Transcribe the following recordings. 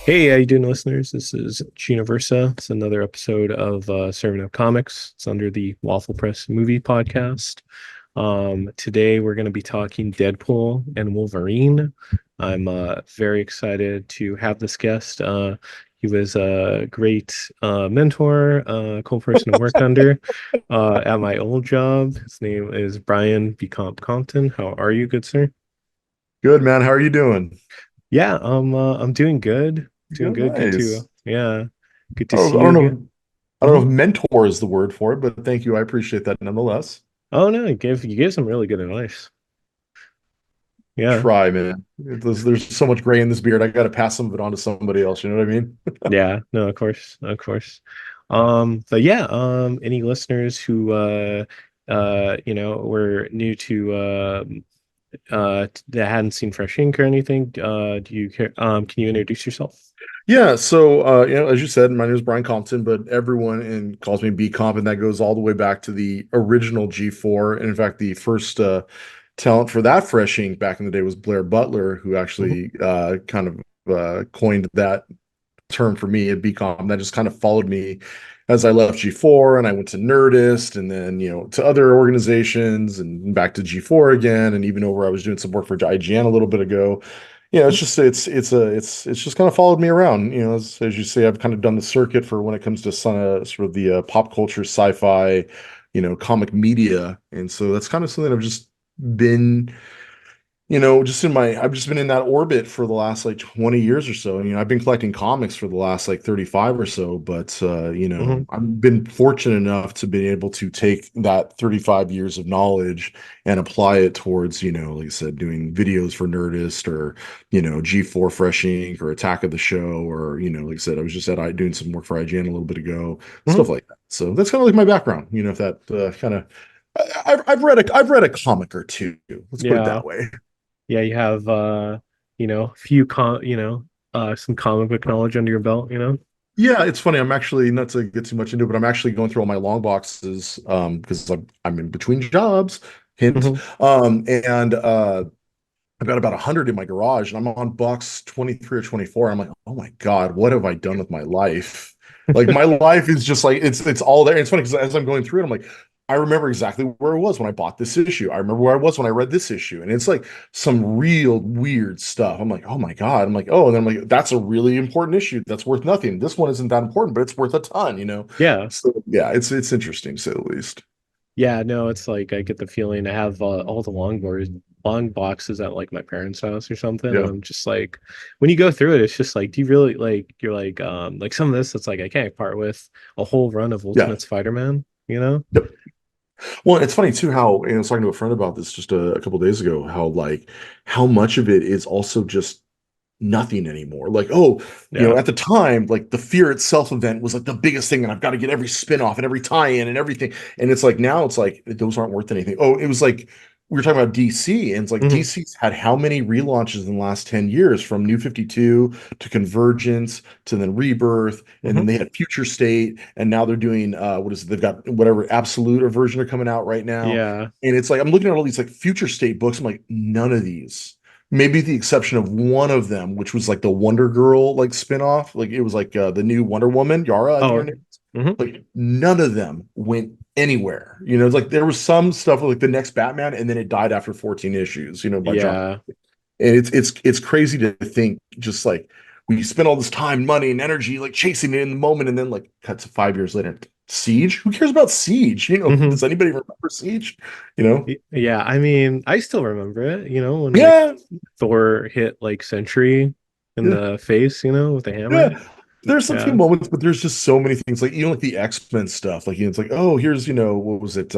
Hey, how you doing, listeners? This is Universa. It's another episode of Serving Up Comics. It's under the Waffle Press Movie Podcast. Today we're going to be talking Deadpool and Wolverine. I'm very excited to have this guest. He was a great mentor, cool person to work under at my old job. His name is Brian BComp Compton. How are you, good sir? Good, man. How are you doing? Yeah, I'm doing good. Doing Good, good. Good to nice. yeah. Good to I see don't, I you don't again. know. I don't know hmm if mentor is the word for it, but thank you. I appreciate that nonetheless. Oh no, you gave some really good advice. Yeah. Try, man. There's so much gray in this beard. I got to pass some of it on to somebody else. You know what I mean? Yeah, no, of course. Of course. But yeah, any listeners who were new to that hadn't seen Fresh Ink or anything, do you care can you introduce yourself? Yeah. So, as you said, my name is Brian Compton, but everyone calls me B Comp, and that goes all the way back to the original G4. And in fact, the first talent for that fresh ink back in the day was Blair Butler, who Mhm. actually kind of coined that term for me at BComp. That just kind of followed me as I left G4 and I went to Nerdist and then, to other organizations and back to G4 again. And even over, I was doing some work for IGN a little bit ago. It's just kind of followed me around. As you say, I've kind of done the circuit for when it comes to sort of the pop culture, sci-fi, comic media, and so that's kind of something I've just been I've just been in that orbit for the last like 20 years or so. I've been collecting comics for the last like 35 or so, but Mhm. I've been fortunate enough to be able to take that 35 years of knowledge and apply it towards, like I said, doing videos for Nerdist or, G4 Fresh Ink or Attack of the Show, or, like I said, I was just doing some work for IGN a little bit ago, Mhm. stuff like that. So that's kind of like my background, if that kind of I've read a comic or two. Let's put it Yeah. that way. Yeah, you have few some comic book knowledge under your belt. Yeah, it's funny. I'm actually not to get too much into it, but I'm actually going through all my long boxes because I'm in between jobs. Hint. hmm And I've got about 100 in my garage, and I'm on box 23 or 24. I'm like, oh my God, what have I done with my life? Like my life is just like it's all there. It's funny because as I'm going through it, I'm like, I remember exactly where I was when I bought this issue. I remember where I was when I read this issue. And it's like some real weird stuff. I'm like, oh my God. I'm like, oh, and then I'm like, that's a really important issue. That's worth nothing. This one isn't that important, but it's worth a ton. Yeah. So yeah, it's interesting to say the least. Yeah, no, it's like I get the feeling I have all the long boxes at like my parents' house or something, and Yeah. I'm just like, when you go through it, it's just like, do you really like? You're like some of this, it's like I can't part with a whole run of Yeah. Ultimate Spider-Man, you know? Yep. Well, it's funny too how, I was talking to a friend about this just a couple days ago, how much of it is also just nothing anymore. Like, oh, Yeah. at the time, like the Fear Itself event was like the biggest thing, and I've got to get every spin-off and every tie-in and everything. And it's like now it's like those aren't worth anything. Oh, it was like we were talking about DC, and it's like hmm DC's had how many relaunches in the last 10 years, from New 52 to Convergence to then Rebirth, and then hmm they had Future State, and now they're doing what is it? They've got whatever Absolute or version are coming out right now. Yeah. And it's like I'm looking at all these like Future State books. I'm like, none of these, maybe the exception of one of them, which was like the Wonder Girl like spinoff. Like it was like the new Wonder Woman, Yara, I think her Oh. name is. hmm Like none of them went anywhere. It's like there was some stuff like the next Batman, and then it died after 14 issues, by John. Yeah. And it's crazy to think just like we spent all this time, money, and energy like chasing it in the moment, and then like cut to 5 years later. Siege? Who cares about Siege? hmm Does anybody remember Siege? You know? Yeah, I mean, I still remember it, when like Yeah, Thor hit like Sentry in yeah. the face, with the hammer. Yeah, there's a few Yeah. moments, but there's just so many things. Like even like the X-Men stuff. Like it's like, oh, here's what was it?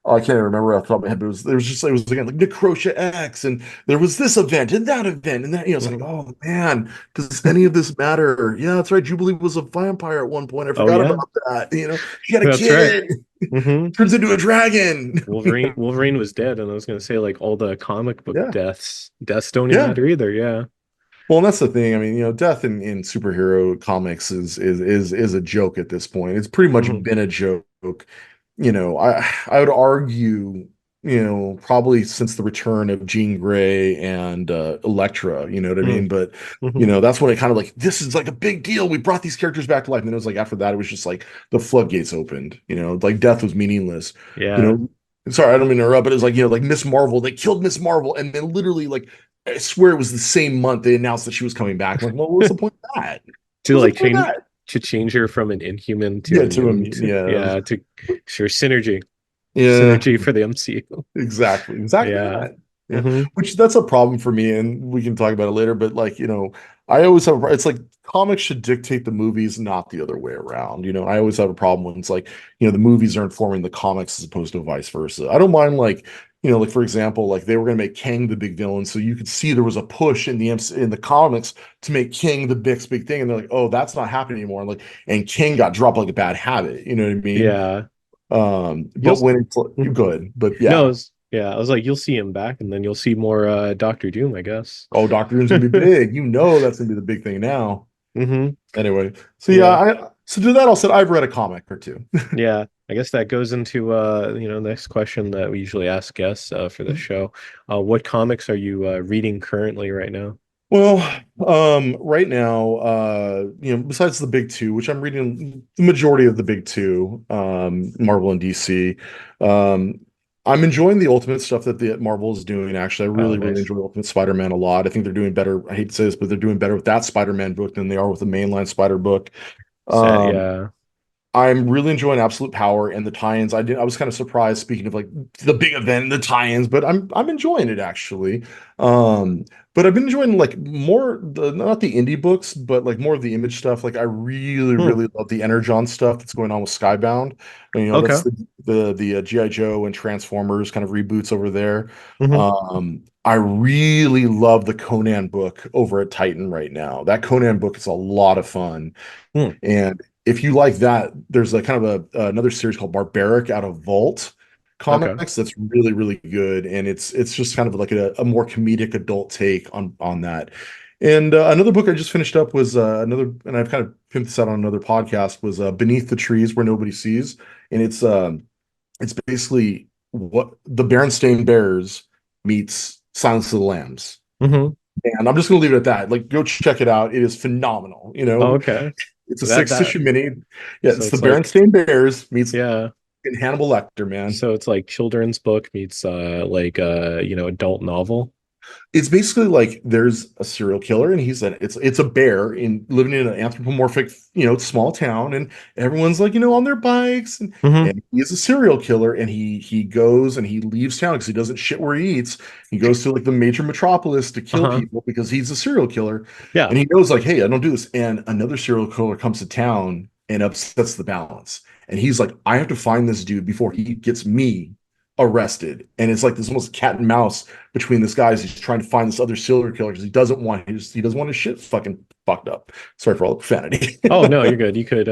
Oh, I can't even remember off the top of my head, but it was again like Necrotia X, and there was this event and that. It's like, Mhm. oh man, does any of this matter? Yeah, that's right. Jubilee was a vampire at one point. I Oh forgot yeah, about that. She had a that's right. kid, hmm turns into a dragon. Wolverine was dead, and I was gonna say like all the comic book Yeah, deaths don't even yeah. matter either. Yeah. Well, and that's the thing. I mean, death in superhero comics is a joke at this point. It's pretty much hmm been a joke. I would argue. probably since the return of Jean Grey and Elektra, you know what I Mm, mean? But mhm. that's when it kind of like, this is like a big deal. We brought these characters back to life. And then it was like after that, it was just like the floodgates opened, like death was meaningless, you Yeah. know. Sorry, I don't mean to interrupt, but it was like, like Miss Marvel, they killed Miss Marvel, and then literally like I swear it was the same month they announced that she was coming back. I'm like, well, what's the point of that? To What's the like point of change that? to change her from an inhuman to Yeah, a to a mutant. mutant, yeah. Yeah, to sure synergy. Yeah, Synergy for the MCU. exactly Yeah. that. Yeah, Hmm. which that's a problem for me, and we can talk about it later. But like, I always have. It's like comics should dictate the movies, not the other way around. I always have a problem when it's like, the movies are informing the comics as opposed to vice versa. I don't mind like, like for example, like they were gonna make Kang the big villain, so you could see there was a push in the comics to make King the big thing, and they're like, oh, that's not happening anymore. And King got dropped like a bad habit. You know what I mean? Yeah. You'll But when it's mhm. good, but No, yeah. yeah, I was like, you'll see him back, and then you'll see more Doctor Doom, I guess. Oh, Doctor Doom's gonna be big. That's gonna be the big thing now. Hmm. Anyway, so yeah, Yeah. so to that I'll say I've read a comic or two. Yeah. I guess that goes into next question that we usually ask guests for the show. What comics are you reading currently right now? Well, right now, besides the big two, which I'm reading the majority of the big two, Marvel and DC, um, I'm enjoying the Ultimate stuff that the Marvel is doing. Actually, I Oh, really, really nice. enjoy Ultimate Spider-Man a lot. I think they're doing better. I hate to say this, but they're doing better with that Spider-Man book than they are with the mainline Spider book. Set, Um, yeah. I'm really enjoying Absolute Power and the tie-ins. I was kind of surprised, speaking of like the big event, the tie-ins, but I'm enjoying it actually. But I've been enjoying like more the not the indie books, but like more of the image stuff. Like I really, Hmm. really love the Energon stuff that's going on with Skybound. And, Okay. that's the G.I. Joe and Transformers kind of reboots over there. Hmm. I really love the Conan book over at Titan right now. That Conan book is a lot of fun. Hmm. And if you like that, there's a kind of another series called Barbaric out of Vault Okay. Comics that's really, really good. And it's just kind of like a more comedic adult take on that. And another book I just finished up was and I've kind of pimped this out on another podcast, was Beneath the Trees Where Nobody Sees. And it's basically what the Berenstain Bears meets Silence of the Lambs. Hmm. And I'm just gonna leave it at that. Like, go check it out. It is phenomenal. Oh, okay. It's a That six issue mini. Yeah, so it's the it's like Berenstain Bears meets yeah. Hannibal Lecter, man. So it's like children's book meets adult novel. It's basically like there's a serial killer, and it's a bear in living in an anthropomorphic, small town, and everyone's like, on their bikes, and Hmm. and he is a serial killer, and he goes and he leaves town because he doesn't shit where he eats. He goes to like the major metropolis to kill Uh-huh. people because he's a serial killer, Yeah. and he knows like, hey, I don't do this. And another serial killer comes to town and upsets the balance, and he's like, I have to find this dude before he gets me arrested. And it's like this almost cat and mouse between this guy as he's trying to find this other serial killer because he doesn't want his shit fucking fucked up. Sorry for all the profanity. Oh no, you're good. You could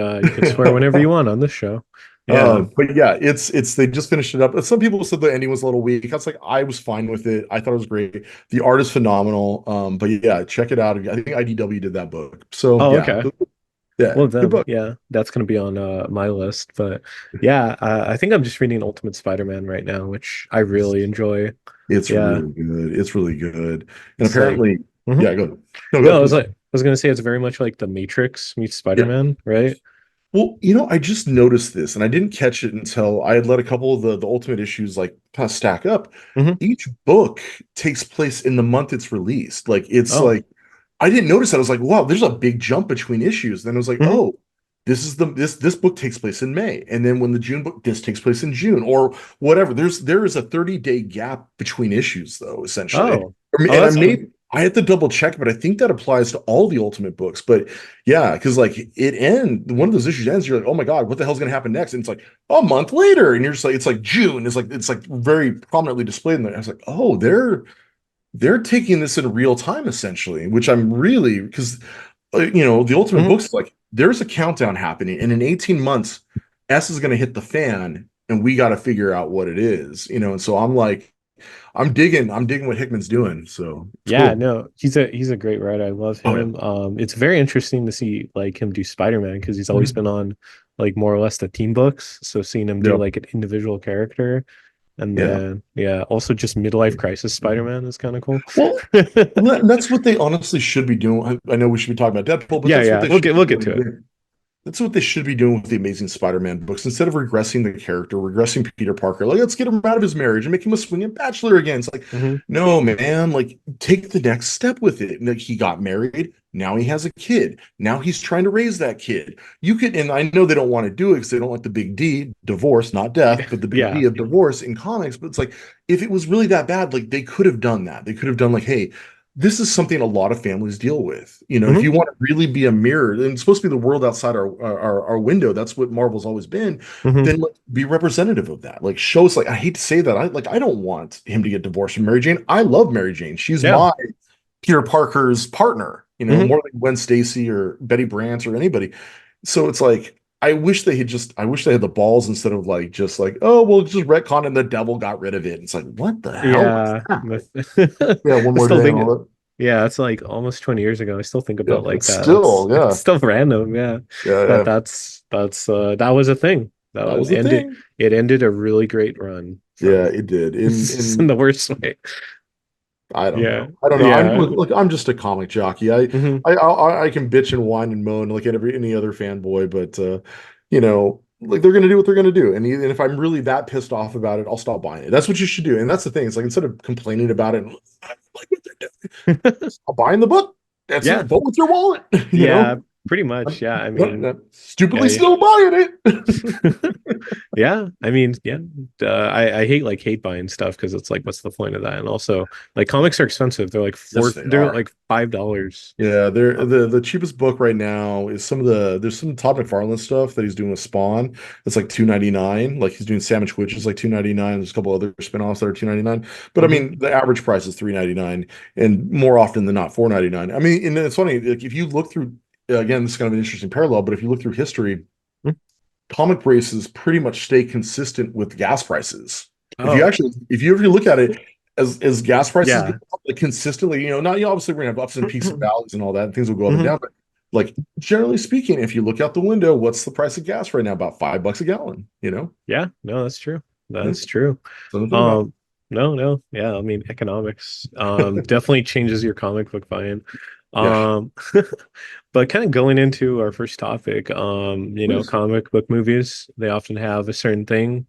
swear whenever you want on this show. Yeah. But yeah, it's they just finished it up. Some people said the ending was a little weak. I was like, I was fine with it. I thought it was great. The art is phenomenal. But yeah, check it out. I think IDW did that book. So Oh, yeah, okay. yeah, Well good then, book. yeah, that's gonna be on my list. But yeah, I think I'm just reading Ultimate Spider-Man right now, which I really enjoy. It's Yeah. really good. It's really good. And It's like apparently, mhm. yeah, go. No, go No, ahead, please. I was gonna say it's very much like the Matrix meets Yeah. Spider-Man, right? Well, I just noticed this, and I didn't catch it until I had let a couple of the Ultimate issues like kind of stack up. Hmm. Each book takes place in the month it's released. Like it's Oh. like I didn't notice that. I was like, wow, there's a big jump between issues. Then I was like, Hmm. oh, this book takes place in May, and then when the June book this takes place in June or whatever. There is a 30-day gap between issues though, essentially. Oh. Oh, And that's cool. I had to double check, but I think that applies to all the Ultimate books. But yeah, because like one of those issues ends, you're like, oh my God, what the hell's gonna happen next? And it's like a month later, and you're just like, it's like June. It's like very prominently displayed in there. I was like, oh, they're taking this in real time essentially, which I'm really because the Ultimate Hmm. books like there's a countdown happening, and in 18 months, S is gonna hit the fan, and we got to figure out what it is, and so I'm like, I'm digging what Hickman's doing, so it's Yeah, cool. no, he's a great writer. I love Oh yeah. him. It's very interesting to see like him do Spider-Man because he's always Mhm. been on like more or less the team books. So seeing him do Yeah. like an individual character, And Yeah. then yeah, also just midlife crisis Spider-Man is kind of cool. Well, that's what they honestly should be doing. I know we should be talking about Deadpool, but Yeah, that's what yeah. they We'll should get be we'll get to it. doing. That's what they should be doing with the Amazing Spider-Man books. Instead of regressing the character, regressing Peter Parker, like let's get him out of his marriage and make him a swinging bachelor again. It's like, Hmm. no, man, like take the next step with it. Like he got married, now he has a kid. Now he's trying to raise that kid. You could, and I know they don't want to do it because they don't like the big D, divorce, not death, but the big Yeah. D of divorce in comics. But it's like, if it was really that bad, like they could have done that. They could have done like, hey, this is something a lot of families deal with. You know, if Hmm. you want to really be a mirror, and it's supposed to be the world outside our window. That's what Marvel's always been. Hmm. Then like, be representative of that. Like show us. Like I hate to say that. I don't want him to get divorced from Mary Jane. I love Mary Jane. She's Yeah. my Peter Parker's partner. You know, Hmm. more than Gwen Stacy or Betty Brant or anybody. So it's like I wish they had just. I wish they had the balls instead of like just like oh we'll just retcon and the devil got rid of it. It's like what the hell was Yeah. that? I Yeah, one more still day and think all that. yeah, it's like almost 20 years ago. I still think Yeah, about like but that. It's still, yeah, it's still random, yeah. yeah, That yeah. that was a thing. That That was was the ended thing. it ended a really great run Yeah, from it did. in In the worst way. I don't Yeah. know. I don't know. I'm Yeah. look, I'm just a comic jockey. I Hmm. I can bitch and whine and moan like any other fanboy, but you know, like they're gonna do what they're gonna do. And if I'm really that pissed off about it, I'll stop buying it. That's what you should do. And that's the thing. It's like instead of complaining about it, I don't like what they're doing. Stop buying the book. That's it. Yeah. Vote with your wallet. You Yeah, know, pretty much. Yeah. I mean, I'm stupidly yeah. still buying it. Yeah, I mean, yeah, I hate like hate buying stuff because it's like, what's the point of that? And also, like, comics are expensive. Yes, they they're are. like $5. Yeah, they're Uh, the cheapest book right now is there's some Todd McFarlane stuff that he's doing with Spawn. It's like 2.99. Like he's doing Sandwich Witch is like 2.99. There's a couple other spinoffs that are 2.99. But I mhm. mean, the average price is 3.99, and more often than not 4.99. I mean, and it's funny, like if you look through again, this is kind of an interesting parallel, but if you look through history, Mm. comic prices pretty much stay consistent with gas prices. Oh, If you ever look at it as gas prices go yeah. up like consistently, you know, not obviously we're gonna have ups and peaks and valleys and all that, and things will go up and Mhm. down, but like generally speaking, if you look out the window, what's the price of gas right now? About $5 a gallon, you know? Yeah, no, that's true. Yeah, That's true. something to think about. Um, no, no, yeah, I mean, economics definitely changes your comic book buying. Yeah, Um, but kind of going into our first topic, please. comic book movies, they often have a certain thing.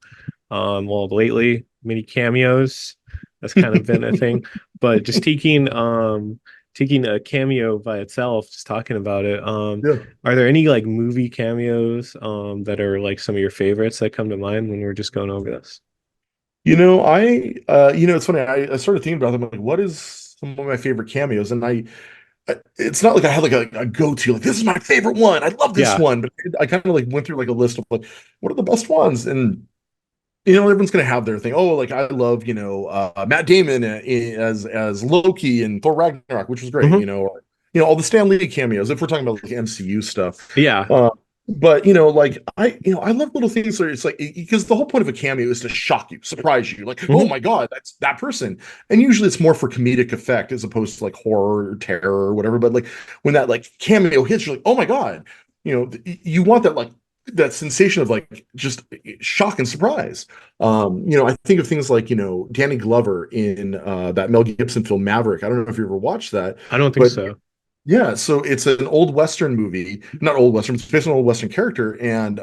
Well, lately, mini cameos, that's kind of been a thing. But just taking a cameo by itself, just talking about it. Yeah. Are there any like movie cameos that are like some of your favorites that come to mind when we're just going over this? It's funny. I started thinking about them. Like, what is some of my favorite cameos? And it's not like I had like a go-to, like this is my favorite one. I love this Yeah. one. But I kind of like went through like a list of like, what are the best ones? And you know, everyone's gonna have their thing. Oh, like I love, Matt Damon as Loki and Thor Ragnarok, which was great. Hmm. All the Stan Lee cameos. If we're talking about like MCU stuff, Yeah. uh, but I love little things where it's like because the whole point of a cameo is to shock you, surprise you, like oh Hmm. my god, that's that person. And usually it's more for comedic effect as opposed to like horror or terror or whatever. But like when that like cameo hits, you're like oh my god, you want that like that sensation of like just shock and surprise. I think of things like Danny Glover in that Mel Gibson film Maverick. I don't know if you ever watched that, I don't think but so. yeah, so it's an old Western movie, not old Western, it's based on an old Western character, and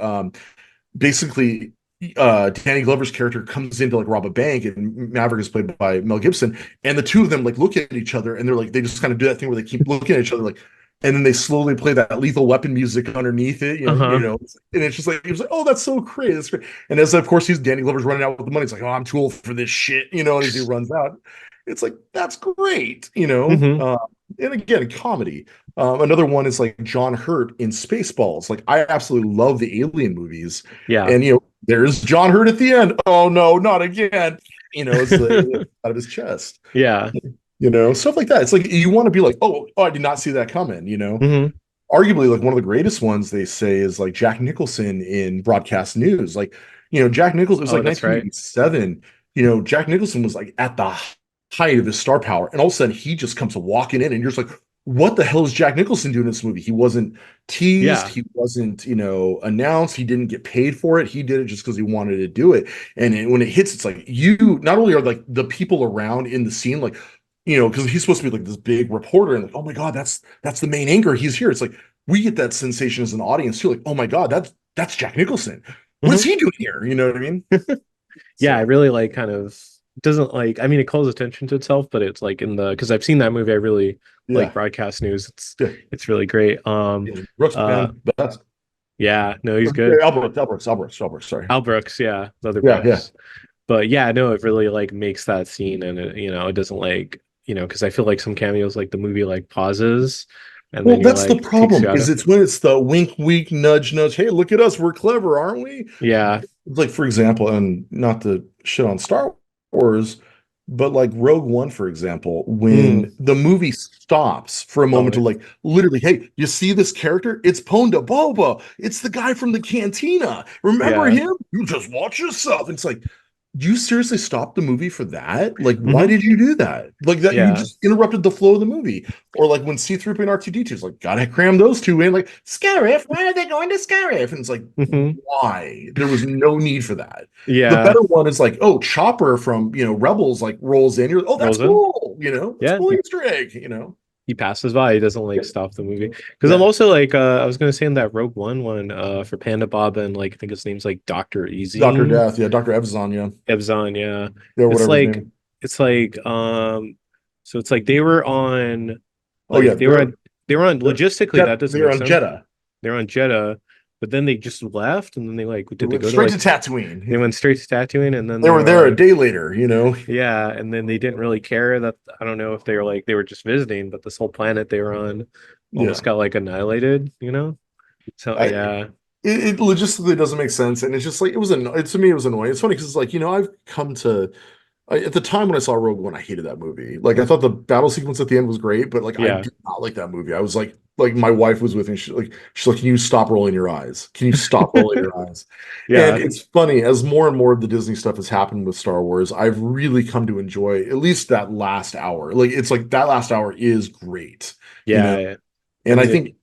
basically Danny Glover's character comes in to like rob a bank, and Maverick is played by Mel Gibson, and the two of them like look at each other, and they're like they just kind of do that thing where they keep looking at each other like, and then they slowly play that Lethal Weapon music underneath it, Uh-huh. and it's just like he was like, oh, that's so great, that's great, and as of course he's Danny Glover's running out with the money, it's like, oh, I'm too old for this shit, and as he runs out, it's like that's great, Hmm. and again, comedy. Another one is like John Hurt in Spaceballs. Like I absolutely love the Alien movies, Yeah. and there's John Hurt at the end. Oh no, not again! It's the alien out of his chest. Yeah. Stuff like that. It's like you want to be like, oh, I did not see that coming. Hmm. Arguably, like one of the greatest ones they say is like Jack Nicholson in broadcast news. Like, Jack Nicholson. It was Oh, like that's right. 1987. Jack Nicholson was like at the height of his star power, and all of a sudden he just comes walking in, and you're just like, what the hell is Jack Nicholson doing in this movie? He wasn't teased, Yeah. he wasn't, announced, he didn't get paid for it. He did it just because he wanted to do it. When it hits, it's like you not only are like the people around in the scene, like, because he's supposed to be like this big reporter, and like, oh my God, that's the main anchor. He's here. It's like we get that sensation as an audience too, like, oh my God, that's Jack Nicholson. What is Mhm. he doing here? You know what I mean? Yeah, I So really like kind of doesn't like I mean it calls attention to itself, but it's like in the because I've seen that movie, I really like yeah, broadcast news. yeah, It's really great. yeah. Brooks Uh McCann, best. yeah, no, he's Yeah, good. Albert. Sorry. Al Brooks, yeah, the other Yeah, yeah. Brooks. But yeah, no, it really like makes that scene and it doesn't like, because I feel like some cameos like the movie like pauses and then Well, you're that's the like takes problem, you out is of it's when it's the wink, wink, nudge, nudge. Hey, look at us, we're clever, aren't we? yeah. It's like, for example, and not to shit on Star Wars, but like Rogue One, for example, Mm. when the movie stops for a Oh moment to like literally, hey, you see this character? It's Ponda Boba. It's the guy from the cantina. Remember yeah. him? You just watch yourself. It's like, you seriously stopped the movie for that? Like, why Hmm. did you do that? Like that, you Yeah. just interrupted the flow of the movie. Or like when C-3PO and R2D2 is like, gotta cram those two in. Like, Scarif, why are they going to Scarif? And it's like, Hmm. why? There was no need for that. The Yeah. better one is like, oh, Chopper from Rebels like rolls in. You're like, oh, that's Rolls in. cool. That's a Yeah. cool He Easter egg. he passes by. He doesn't like Yeah, stop the movie. Because I'm yeah. also like I was gonna say in that Rogue One one for Panda Bob and like I think his name's like Dr. Doctor Easy Death, yeah, Doctor Evzan, yeah, Evzan, yeah. yeah, It's whatever his like name. it's like so it's like they were on Oh yeah, like they were on logistically that doesn't they're make on sense. Jeddah. They're on Jeddah, but then they just left and then they like They did they went go to straight to like they Tatooine. went straight to Tatooine and then They they were were there a like day later. yeah, and then they didn't really care that I don't know if they were like they were just visiting, but this whole planet they were on almost Yeah. got like annihilated. So I yeah. it logistically doesn't make sense, and it's just like to me it was annoying. It's funny because it's like I've come to at the time when I saw Rogue One, I hated that movie. Like I thought the battle sequence at the end was great, but like I Yeah. did not like that movie. I was like my wife was with me. She's like, can you stop rolling your eyes? Can you stop rolling your eyes? And Yeah. it's funny, as more and more of the Disney stuff has happened with Star Wars, I've really come to enjoy at least that last hour. Like it's like that last hour is great, you know. Yeah. I And I mean it think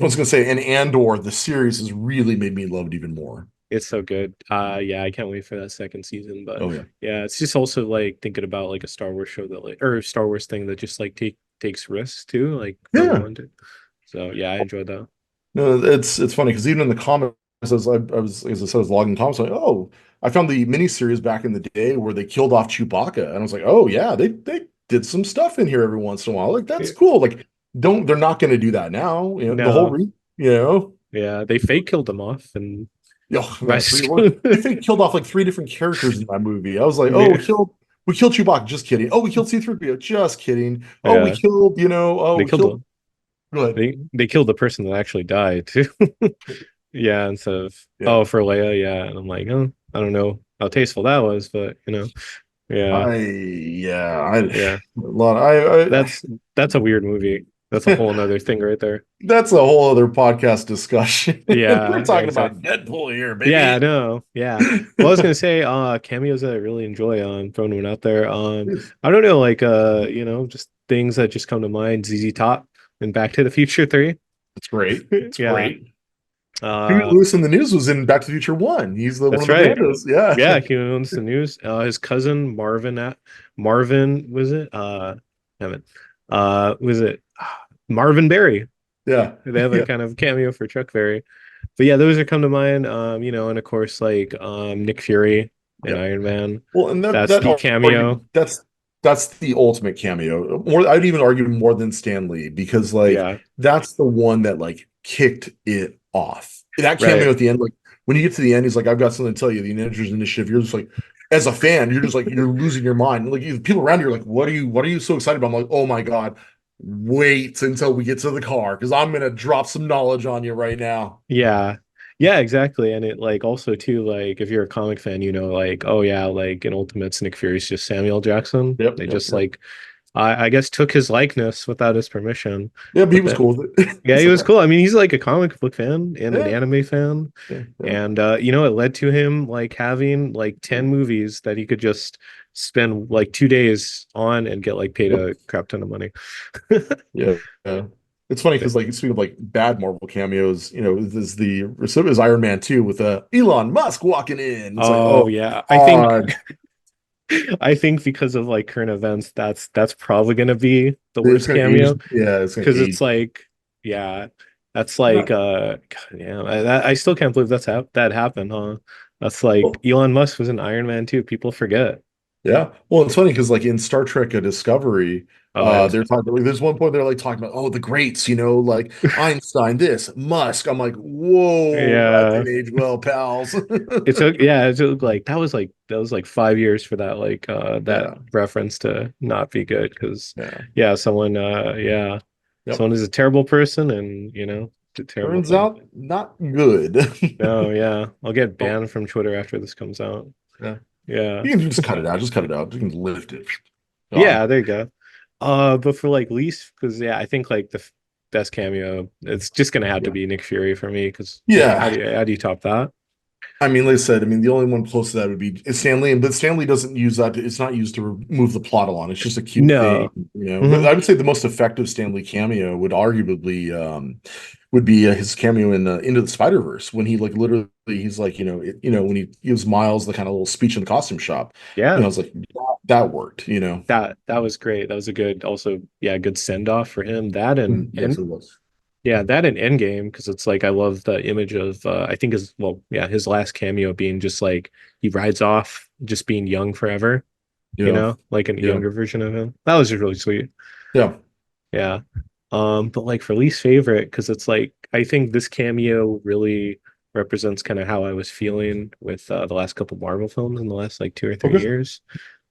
I was mhm. gonna say, and Andor, the series has really made me love it even more. It's so good. Yeah, I can't wait for that second season. But Oh yeah. yeah, it's just also like thinking about like a Star Wars show that like or Star Wars thing that just like takes risks too, like Rogue Yeah. One did. So yeah, I enjoyed that. No, it's funny because even in the comments, as I said, I was logging comments, like, oh, I found the miniseries back in the day where they killed off Chewbacca, and I was like, oh yeah, they did some stuff in here every once in a while. Like that's Yeah. cool. Like they're not going to do that now. The whole No, you know, yeah, they fake killed them off and oh by man, they think killed off like three different characters in that movie. I was like, oh, yeah, we killed Chewbacca, just kidding. Oh, we killed C-3PO, just kidding. Oh, we yeah, killed, oh, they we killed killed. them. Go ahead. They killed the person that actually died too. Yeah, instead of Yeah. oh for Leia, yeah, and I'm like, oh, I don't know how tasteful that was, but yeah, I yeah. a lot. I That's a weird movie. That's a whole another thing right there. that's a whole other podcast discussion. We're Yeah, talking about exactly. Deadpool here, Yeah, I baby. know. Yeah. Well, I was gonna say, cameos that I really enjoy on throwing one out there. I don't know, like just things that just come to mind. ZZ Top and Back to the Future 3. It's great. It's Yeah. great. Huey Uh, Lewis in the News was in Back to the Future One. He's the one that's of the right. bandos. Yeah. Yeah, he owns the news. His cousin Marvin was it? Damn it. Was it Marvin Berry? Yeah. They have a Yeah. kind of cameo for Chuck Berry. But yeah, those are come to mind. And of course like Nick Fury and Yeah. Iron Man. Well, and that That's that the argument cameo. that's the ultimate cameo. More, I'd even argue more than Stan Lee, because like Yeah, that's the one that like kicked it off. That cameo right. at the end, like when you get to the end, he's like, "I've got something to tell you." The Avengers Initiative. You're just like, as a fan, you're just like you're losing your mind. Like people around you are like, What are you so excited about?" I'm like, "Oh my god, wait until we get to the car because I'm gonna drop some knowledge on you right now." Yeah. Yeah, exactly. And it like also too, like if you're a comic fan, like, oh yeah, like in Ultimates, Nick Fury's just Samuel Jackson. Yep, They yep, just yep. like I guess took his likeness without his permission. Yeah, but he But was then cool with it. yeah, He's he like, was cool. I mean, he's like a comic book fan and an yeah, anime fan. yeah, yeah, And it led to him like having like 10 movies that he could just spend like 2 days on and get like paid Yep. a crap ton of money. Yeah. Yeah. It's funny because like speaking of like bad Marvel cameos, is the recipient is Iron Man 2 with Elon Musk walking in. It's like, Oh oh yeah, I think God, I think because of like current events, that's probably gonna be the it's worst gonna age. cameo Yeah, it's gonna because it's age. like, yeah, that's Yeah. like, God, yeah, I still can't believe that happened, huh? That's like Well, Elon Musk was in Iron Man too. People forget. yeah. Well, it's funny because like in Star Trek A Discovery, Oh yeah, they're talking like there's one point they're like talking about, oh, the greats, like Einstein, this, Musk. I'm like, whoa, that yeah. didn't age well, pals. It took like 5 years for that that Yeah, reference to not be good because yeah. yeah, someone Yep. someone is a terrible person and did terrible Turns things. out not good. Oh yeah, I'll get Oh, banned from Twitter after this comes out. yeah. Yeah. You can just cut it out. Just cut it out. You can lift it. Gone. Yeah, there you go. But for like least, because yeah, I think like the best cameo, it's just gonna have to Yeah. be Nick Fury for me. Because yeah, how Yeah. do you top that? I mean, like I said, the only one close to that would be Stanley, but Stanley doesn't use that. It's not used to remove the plot along. It's just a cute thing, No. But Hmm. I would say the most effective Stanley cameo would arguably would be his cameo in Into the Spider-Verse when he like literally he's like when he gives Miles the kind of little speech in the costume shop. Yeah, I was like that worked. that was great. That was a good, also yeah, good send off for him. That Yes, and it was. yeah, that and Endgame because it's like I love the image of I think his well yeah his last cameo being just like he rides off just being young forever. Yeah, Like a yeah, younger version of him. That was just really sweet. yeah. Yeah. But like for least favorite, because it's like I think this cameo really represents kind of how I was feeling with the last couple Marvel films in the last like 2 or 3 Okay, years.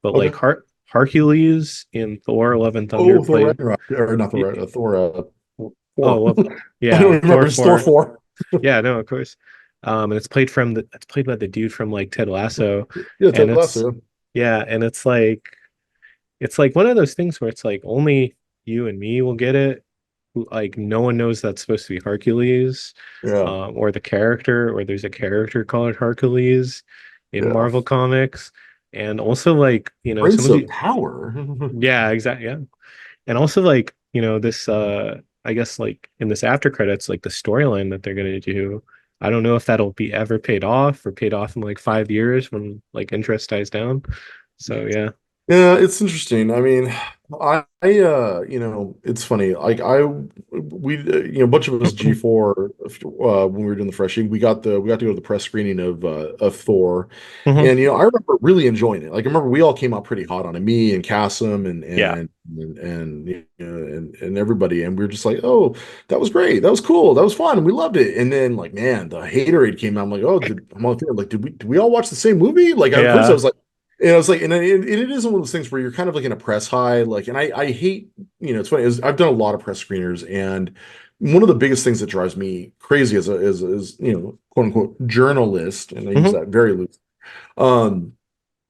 But like okay. Hercules in Thor: Love and Thunder Oh, Thor played. Ragnarok, or not y- Thor, Thor Oh 4. well, I don't yeah, remember. Thor It's Thor 4. 4. Yeah, no, of course. And it's played by the dude from like Ted Lasso, Yeah, and Ted it's Lasso. yeah, and it's like one of those things where it's like only you and me will get it. Like no one knows that's supposed to be Hercules, Yeah, or the character, or there's a character called Hercules in yeah. Marvel Comics, and also like some Prince of of the Power. yeah, exactly, yeah, and also like this I guess like in this after credits like the storyline that they're gonna do. I don't know if that'll be ever paid off or paid off in like 5 years when like interest dies down. So yeah. Yeah, it's interesting. I mean, it's funny. Like a bunch of us G4 when we were doing the freshie, we got to go to the press screening of Thor, Hmm. and I remember really enjoying it. Like, I remember we all came out pretty hot on it, me and Cassim Yeah. and everybody, and we were just like, oh, that was great, that was cool, that was fun, and we loved it. And then like, man, the haterade came out. I'm like, oh, did we all watch the same movie? Like at first I Yeah. was like. And I was like, and it is one of those things where you're kind of like in a press high, like, and I hate, it's funny, I've done a lot of press screeners, and one of the biggest things that drives me crazy as quote unquote journalist, and I use Hmm. that very loose, um,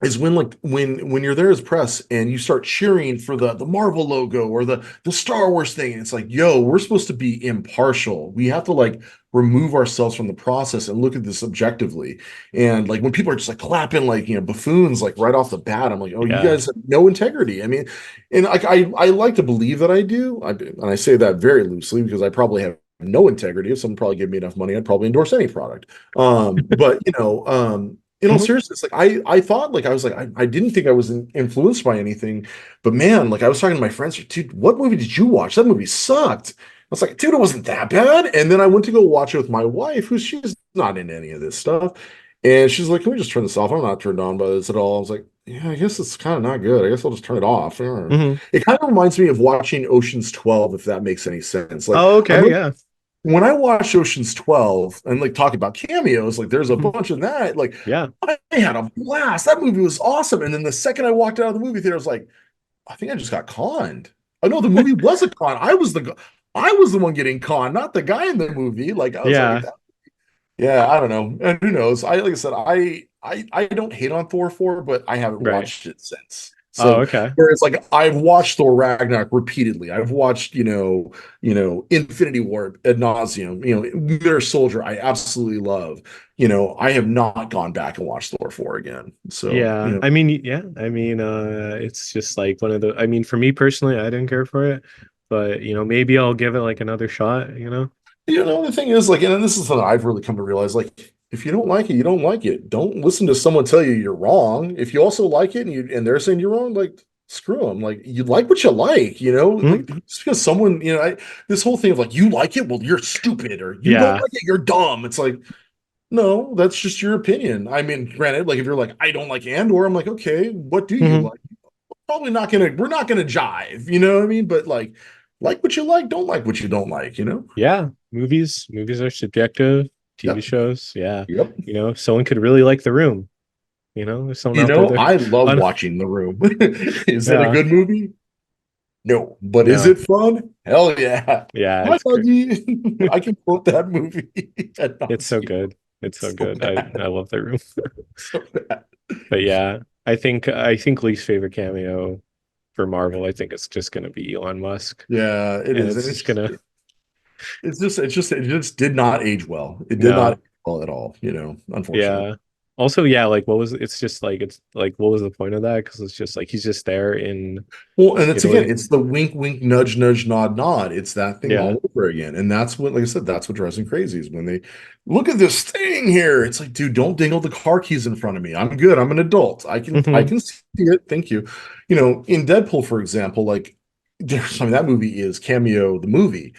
is when like when you're there as press and you start cheering for the Marvel logo or the Star Wars thing, and it's like, yo, we're supposed to be impartial. We have to like remove ourselves from the process and look at this objectively. And like when people are just like clapping like buffoons like right off the bat, I'm like, oh, you Yeah. guys have no integrity. I mean, and like I like to believe that I do. And I say that very loosely because I probably have no integrity. If someone probably gave me enough money, I'd probably endorse any product. But in all Hmm. seriousness, like I thought, like I was like I didn't think I was influenced by anything, but man, like I was talking to my friends, like, dude, what movie did you watch? That movie sucked. I was like, dude, it wasn't that bad. And then I went to go watch it with my wife, who she's not into any of this stuff, and she's like, can we just turn this off? I'm not turned on by this at all. I was like, yeah, I guess it's kind of not good. I guess I'll just turn it off. Hmm. It kind of reminds me of watching Ocean's 12, if that makes any sense. Like Oh, I okay. remember Yeah. when I watched Ocean's 12 and like talking about cameos, like there's a Hmm. bunch of that. Like Yeah. I had a blast. That movie was awesome. And then the second I walked out of the movie theater, I was like, I think I just got conned. Oh no, the movie was a con. I was the one getting conned, not the guy in the movie. Like I was like, Yeah. yeah, I don't know. And who knows? Like I said, I don't hate on Thor 4, but I haven't Right. watched it since. Oh, So okay. whereas like I've watched Thor Ragnarok repeatedly. I've watched, Infinity War ad nauseum, Winter Soldier, I absolutely love. I have not gone back and watched Thor 4 again. So, Yeah. I mean, yeah. I mean, it's just like one of the, I mean, for me personally, I didn't care for it, but maybe I'll give it like another shot. the thing is, like, and this is something I've really come to realize, like, if you don't like it, you don't like it. Don't listen to someone tell you you're wrong. If you also like it and they're saying you're wrong, like, screw them. Like, you like what you like, Hmm? like just because someone, this whole thing of like, you like it, well, you're stupid, or you don't Yeah. like it, you're dumb. It's like, no, that's just your opinion. I mean, granted, like if you're like, I don't like Andor, I'm like, okay, what do you Hmm. like? We're not gonna jive, you know what I mean? But like what you like, don't like what you don't like. Yeah. Movies are subjective. TV Yep. shows, yeah. Yep. Someone could really like The Room. There's someone out there that, I love un- watching The Room. Is that a yeah. good movie? No, but is No. it fun? Hell yeah. Yeah, Hi, it's great. Buggy. I can quote that movie ad It's so nauseam. good. It's so So good. I bad. love The Room. So bad. But yeah, I think least favorite cameo for Marvel, I think it's just gonna be Elon Musk. Yeah, it And is. it's And just gonna it just did not age well. It did not no. age well at all, unfortunately. Yeah. Also, yeah, like it's just like it's like what was the point of that? Because it's just like he's just there in Well, and it's again, Italy. it's the wink, wink, nudge, nudge, nod, nod. It's that thing Yeah. all over again. And that's what, like I said, that's what drives me crazy is when they look at this thing here. It's like, dude, don't dangle the car keys in front of me. I'm good. I'm an adult. I Hmm. can see it. Thank you. In Deadpool, for example, like that movie is Cameo the movie.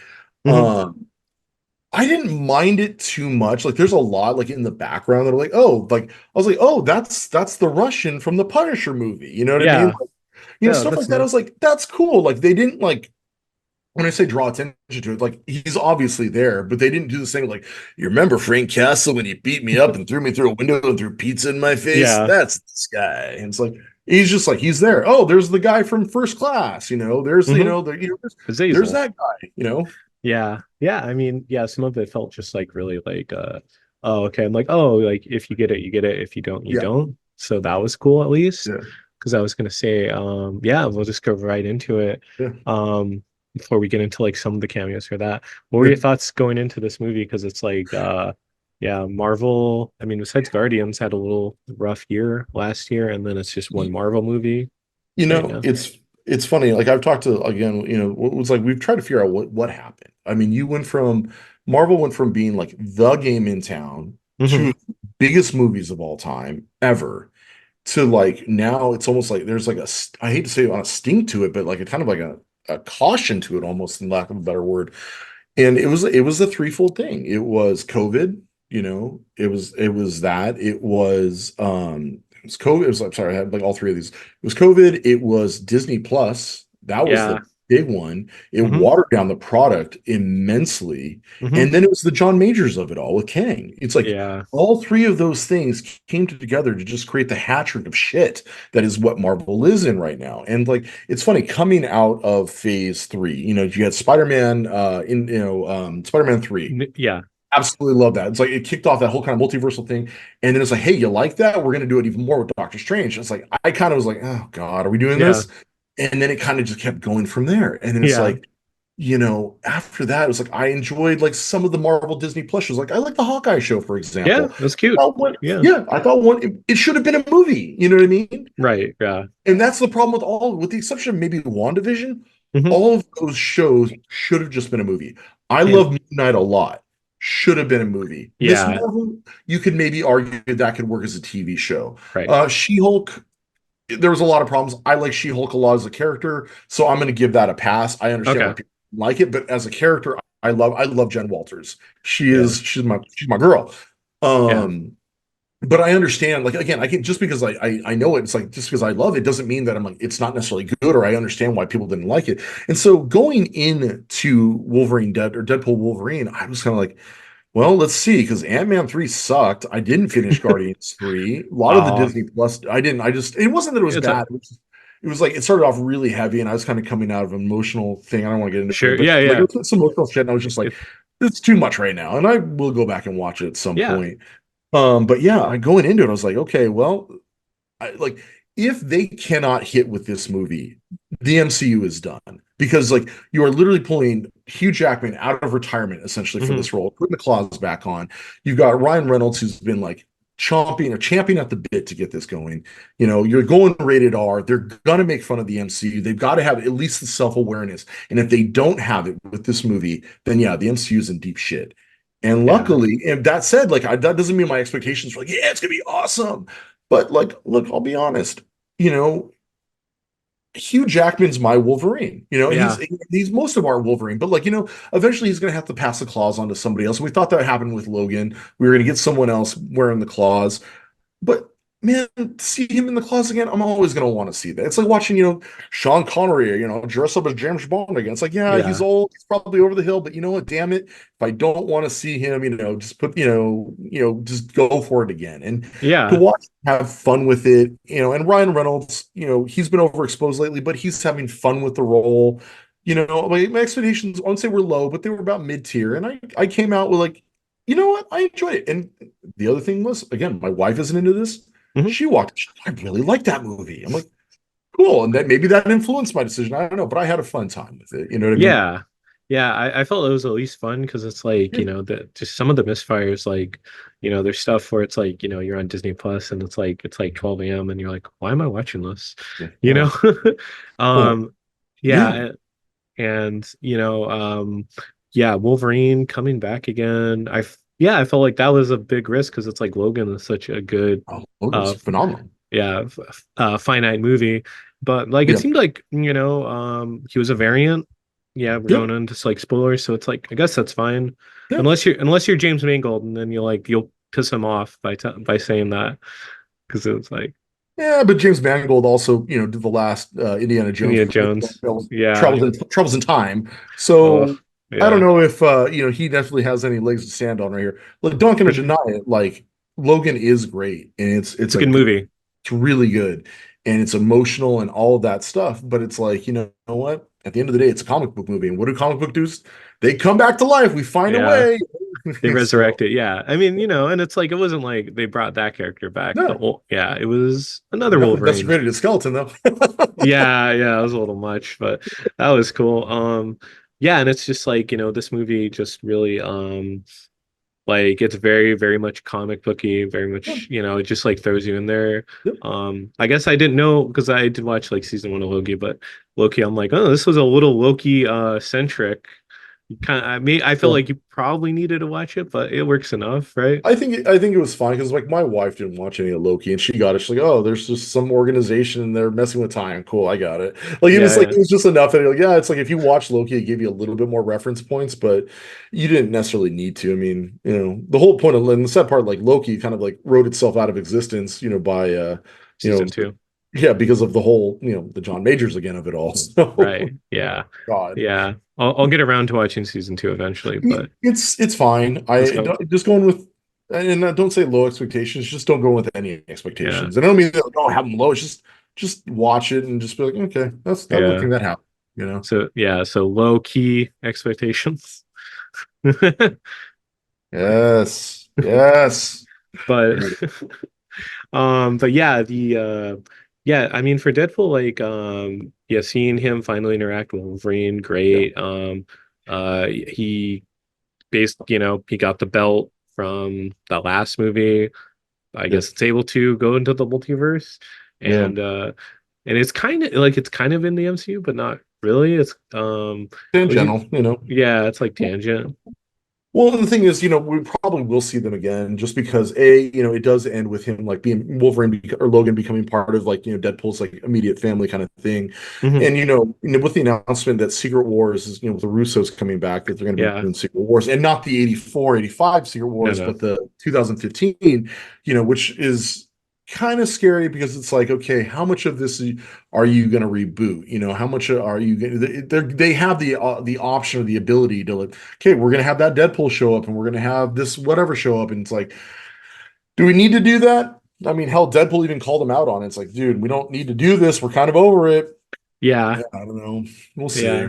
Hmm. Um, I didn't mind it too much. Like there's a lot like in the background that are like, oh, like I was like, oh, that's the Russian from the Punisher movie. You know what I mean? Yeah. Yeah, Stuff that's like that. I nice. was like, that's cool. Like they didn't like when I say draw attention to it, like he's obviously there, but they didn't do this thing like, you remember Frank Castle when he beat me up and threw me through a window and threw pizza in my face? Yeah. That's this guy. And it's like he's just like he's there. Oh, there's the guy from First Class. There's Hmm. there's Azazel. that guy. Yeah. Yeah. I mean, yeah, some of it felt just like really like oh, okay. I'm like, oh, like if you get it, you get it. If you don't, you Yeah, don't. So that was cool at least. yeah, Because I was gonna say, yeah, we'll just go right into it. yeah, Before we get into like some of the cameos for that. What were yeah. your thoughts going into this movie? Because it's like yeah, Marvel, I mean, besides Guardians had a little rough year last year, and then it's just one Marvel movie right now. It's funny. Like I've talked to again, it was like we've tried to figure out what happened. I mean, you went from Marvel went from being like the game in town Hmm. to biggest movies of all time ever to like now it's almost like there's like I hate to say it on a sting to it, but like a kind of like a caution to it almost in lack of a better word. And it was a threefold thing. It was COVID, it was that. It was COVID. I'm sorry, I had like all three of these. It was COVID, it was Disney Plus. That was the Yeah. big one. It Hmm. watered down the product immensely. Hmm. And then it was the John Majors of it all with Kang. It's like Yeah. all three of those things came together to just create the hat trick of shit that is what Marvel is in right now. And like it's funny coming out of phase three, you had Spider-Man Spider-Man 3. Yeah. Absolutely love that. It's like it kicked off that whole kind of multiversal thing. And then it's like, hey, you like that? We're gonna do it even more with Doctor Strange. It's like I kind of was like, oh God, are we doing Yeah. this? And then it kind of just kept going from there. And then it's Yeah. like, after that, it was like I enjoyed like some of the Marvel Disney Plus shows. Like I like the Hawkeye show, for Yeah. example. That's cute. Yeah. I thought one it should have been a movie. You know what I mean? Right. Yeah. And that's the problem with the exception of maybe WandaVision, Hmm. all of those shows should have just been a movie. I And love Moon Knight a lot. Should have been a movie. Miss yeah. Marvel, you could maybe argue that could work as a TV show. Right. She-Hulk, there was a lot of problems. I like She-Hulk a lot as a character, so I'm going to give that a pass. I understand why Okay. people like it, but as a character, I love Jen Walters. Yeah. She's my girl. Yeah. Um, but I understand, like again, I can just because I know it, it's like just because I love it doesn't mean that I'm like it's not necessarily good or I understand why people didn't like it. And so going into Deadpool Wolverine, I was kind of like, well, let's see, because Ant-Man 3 sucked. I didn't finish Guardians 3. A lot of the Uh, Disney Plus, I didn't, I just it wasn't that it was it's a bad. It was like it started off really heavy, and I was kind of coming out of an emotional thing. I don't want to get into sure. it, but Yeah. like Yeah. it was some emotional shit, and I was just like, It, it's too much right now. And I will go back and watch it at some yeah. point. But yeah, going into it, I was like, okay, well, like if they cannot hit with this movie, the MCU is done because like you are literally pulling Hugh Jackman out of retirement essentially for Hmm. this role, putting the claws back on. You've got Ryan Reynolds who's been like champing at the bit to get this going. You know, you're going rated R. They're gonna make fun of the MCU. They've got to have at least the self-awareness. And if they don't have it with this movie, then yeah, the MCU is in deep shit. And Yeah. luckily, and that said, like that doesn't mean my expectations are like, yeah, it's gonna be awesome. But like, look, I'll be honest, you know, Hugh Jackman's my Wolverine. You know, Yeah. he's most of our Wolverine, but like, you know, eventually he's gonna have to pass the claws on to somebody else. And we thought that happened with Logan. We were gonna get someone else wearing the claws. But man, see him in the claws again, I'm always gonna want to see that. It's like watching, you know, Sean Connery, you know, dress up as James Bond again. It's like, yeah, he's Yeah. old, he's probably over the hill, but you know what? Damn it, if I don't want to see him, you know, just put, just go for it again. And to Yeah. watch him have fun with it, you know, and Ryan Reynolds, you know, he's been overexposed lately, but he's having fun with the role. You know, my expectations, I won't say were low, but they were about mid-tier. And I came out with like, you know what? I enjoyed it. And the other thing was, again, my wife isn't into this. Hmm. She walked, I really like that movie. I'm like, cool. And that maybe that influenced my decision. I don't know, but I had a fun time with it. You know what I mean? Yeah. Yeah. I felt it was at least fun because it's like, Yeah. the just some of the misfires, like, there's stuff where it's like, you're on Disney Plus and it's like 12 a.m. and you're like, why am I watching this? Yeah. You Yeah. know? Well, Um, yeah. yeah. And yeah, Wolverine coming back again. Yeah, I felt like that was a big risk because it's like Logan is such a good Oh, Logan's uh phenomenal. yeah, finite movie. But like it Yeah. seemed like, he was a variant. Yeah, we're Yeah. going into like spoilers, so it's like I guess that's fine. Yeah. Unless you're James Mangold, and then you'll piss him off by saying that because it's like Yeah, but James Mangold also, you know, did the last Indiana Jones Indiana movie, Jones. Yeah. Travels in Time. Oh, So I don't yeah. know if you know, he definitely has any legs to stand on right here. Look, don't gonna deny it. Like Logan is great, and It's a good movie. it's really good, and it's emotional and all of that stuff. But it's like, you know what? At the end of the day, it's a comic book movie, and what do comic book dudes? They come back to life. We find a Yeah. way. They So resurrected. Yeah. I mean, and it's like it wasn't like they brought that character back. The no, whole yeah, it was another nothing Wolverine. desecrated his skeleton though. Yeah, yeah, it was a little much, but that was cool. Yeah, and it's just like, this movie just really like it's very, very much comic booky, very much, it just like throws you in there. Yep. I guess I didn't know because I did watch like season one of Loki, but Loki, I'm like, oh, this was a little Loki centric. I feel Yeah. like you probably needed to watch it, but it works enough, right? I think it was fine because like my wife didn't watch any of Loki and she got it. She's like, oh, there's just some organization and they're messing with time. Cool, I got it. Like Yeah, yeah. it was just enough that like, yeah, it's like if you watch Loki, it gave you a little bit more reference points, but you didn't necessarily need to. I mean, you know, the whole point of and the sad part, like Loki kind of like wrote itself out of existence, you know, by you know, Season two. yeah, because of the whole, you know, the John Majors again of it all. Right. So Yeah. God. Yeah. I'll get around to watching season two eventually, but It's fine. let's I go. just going with and don't say low expectations. Just don't go with any Yeah. expectations. And I don't mean that don't have them low. It's just watch it and just be like, okay, that's the Yeah. thing that happened. You know. So yeah, so low key expectations. Yes. Yes. But Agreed. but yeah, yeah, I mean for Deadpool, like yeah, seeing him finally interact with Wolverine, Yeah. great. He he got the belt from the last movie. I Yeah. guess it's able to go into the multiverse. Yeah. And it's kind of in the MCU, but not really. It's he- Tangential, you know. yeah, it's like tangent. Well, and the thing is, you know, we probably will see them again just because A, you know, it does end with him like being or Logan becoming part of like, you know, Deadpool's like immediate family kind of thing. Hmm. And, you know, with the announcement that Secret Wars is, you know, with the Russos coming back, that they're going to be Yeah. doing Secret Wars and not the 84, 85 Secret No, Wars, no. but the 2015, you know, which is kind of scary because it's like, okay, how much of this are you going to reboot? You know, how much are you going they have the option or the ability to like, okay, we're going to have that Deadpool show up and we're going to have this whatever show up. And it's like, do we need to do that? I mean, hell, Deadpool even called him out on it. It's like, dude, we don't need to do this. We're kind of over it. Yeah. Yeah, I don't know. We'll see. Yeah.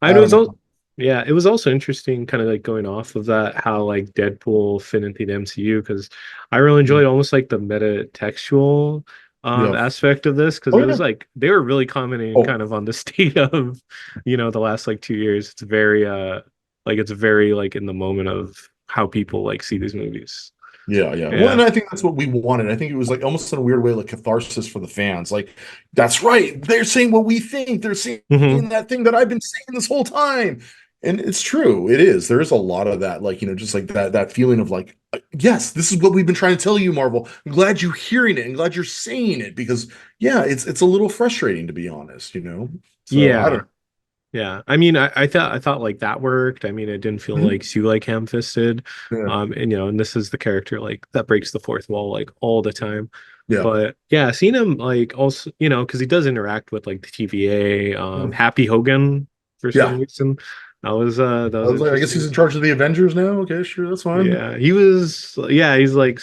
I I know don't know. yeah, it was also interesting kind of like going off of that, how like Deadpool fit into the MCU because I really enjoyed almost like the meta textual. Yeah. aspect of this because Oh it was yeah. like they were really commenting Oh kind of on the state of, the last like 2 years. It's very like it's very like in the moment of how people like see these movies. yeah, yeah. Well, Yeah. and I think that's what we wanted. I think it was like almost in a weird way, like catharsis for the fans. Like, that's right. They're saying what we think. They're saying Hmm. that thing that I've been saying this whole time. And it's true. It is. There is a lot of that, like, just like that feeling of like, yes, this is what we've been trying to tell you, Marvel. I'm glad you're hearing it and glad you're saying it because yeah, it's a little frustrating to be honest. So I Yeah. don't Yeah, I mean, I thought like that worked. I mean, it didn't feel Mhm. like too like ham-fisted. Yeah. And this is the character like that breaks the fourth wall like all the time. Yeah. But yeah, seeing him like also, because he does interact with like the TVA, Yeah. Happy Hogan for some Yeah. reason. That I was was like, I guess he's interesting. in charge of the Avengers now. Okay, sure, that's fine. Yeah, he's like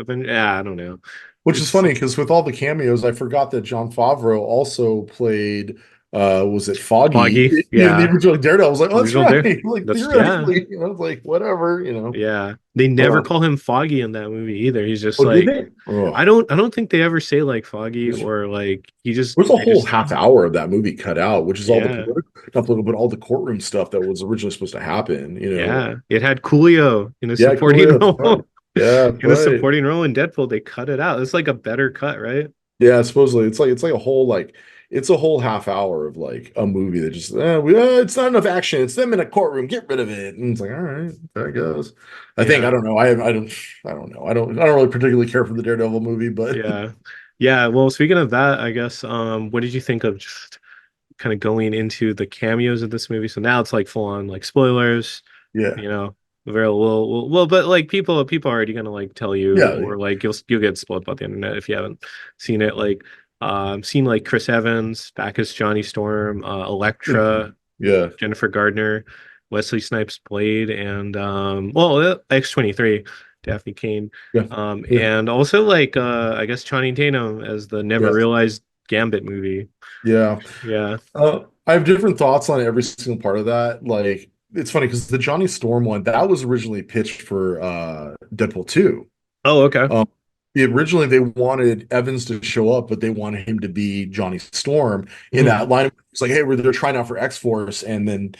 yeah, I don't know. Which is It's funny because with all the cameos, I forgot that John Favreau also played was it Foggy Foggy. in the Yeah, original Daredevil. I was like, oh, that's original right. there. Like That's yeah. theoretically, like whatever. Yeah. They never Uh, call him Foggy in that movie either. He's just oh, did like they? Oh, I don't think they ever say like Foggy there's, or like he just there's a they whole just half hour of that movie cut out, which is all the yeah. political, not political, but all the courtroom stuff that was originally supposed to happen. Yeah. It had Coolio in a Yeah, cool. supporting Yeah, that's right. role. Yeah, that's In a right. supporting role in Deadpool, they cut it out. It's like a better cut, right? Yeah, supposedly it's like a whole it's a whole half hour of like a movie that just it's not enough action. It's them in a courtroom. Get rid of it. And it's like, all right, there it goes. I think I Yeah. don't know. I don't know. I don't really particularly care for the Daredevil movie, but Yeah. Yeah. Well, speaking of that, I guess what did you think of just kind of going into the cameos of this movie? So now it's like full on like spoilers. yeah, you know very well, but like people are already gonna like tell you yeah, or like you'll get spoiled about the internet if you haven't seen it like seen like Chris Evans back as Johnny Storm, Elektra, yeah, Jennifer Gardner, Wesley Snipes Blade, and well, X-23, Daphne Kane, yeah, yeah, and also like I guess Channing Tatum as the Never yeah, Realized Gambit movie. yeah. Yeah. I have different thoughts on every single part of that. Like, it's funny because the Johnny Storm one that was originally pitched for Deadpool 2. Oh, okay. Originally they wanted Evans to show up, but they wanted him to be Johnny Storm in Mhm. that line. It's like, hey, they're trying out for X-Force, and then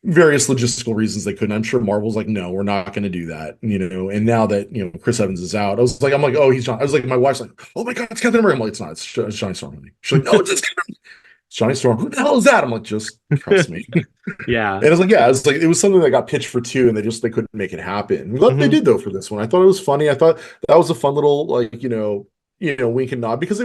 various logistical reasons they couldn't. I'm sure Marvel's like, no, we're not going to do that. And now that Chris Evans is out, I'm like, oh, he's John. I was like, my wife's like, oh my God, it's Captain America. I'm like, it's not. It's Johnny Storm. Honey. She's like, no, it's Johnny Storm. Who the hell is that? I'm like, just trust me. Yeah. And I was like, yeah, it was something that got pitched for 2, and they couldn't make it happen. I'm glad they Hmm. did though for this one. I thought it was funny. I thought that was a fun little like wink and nod because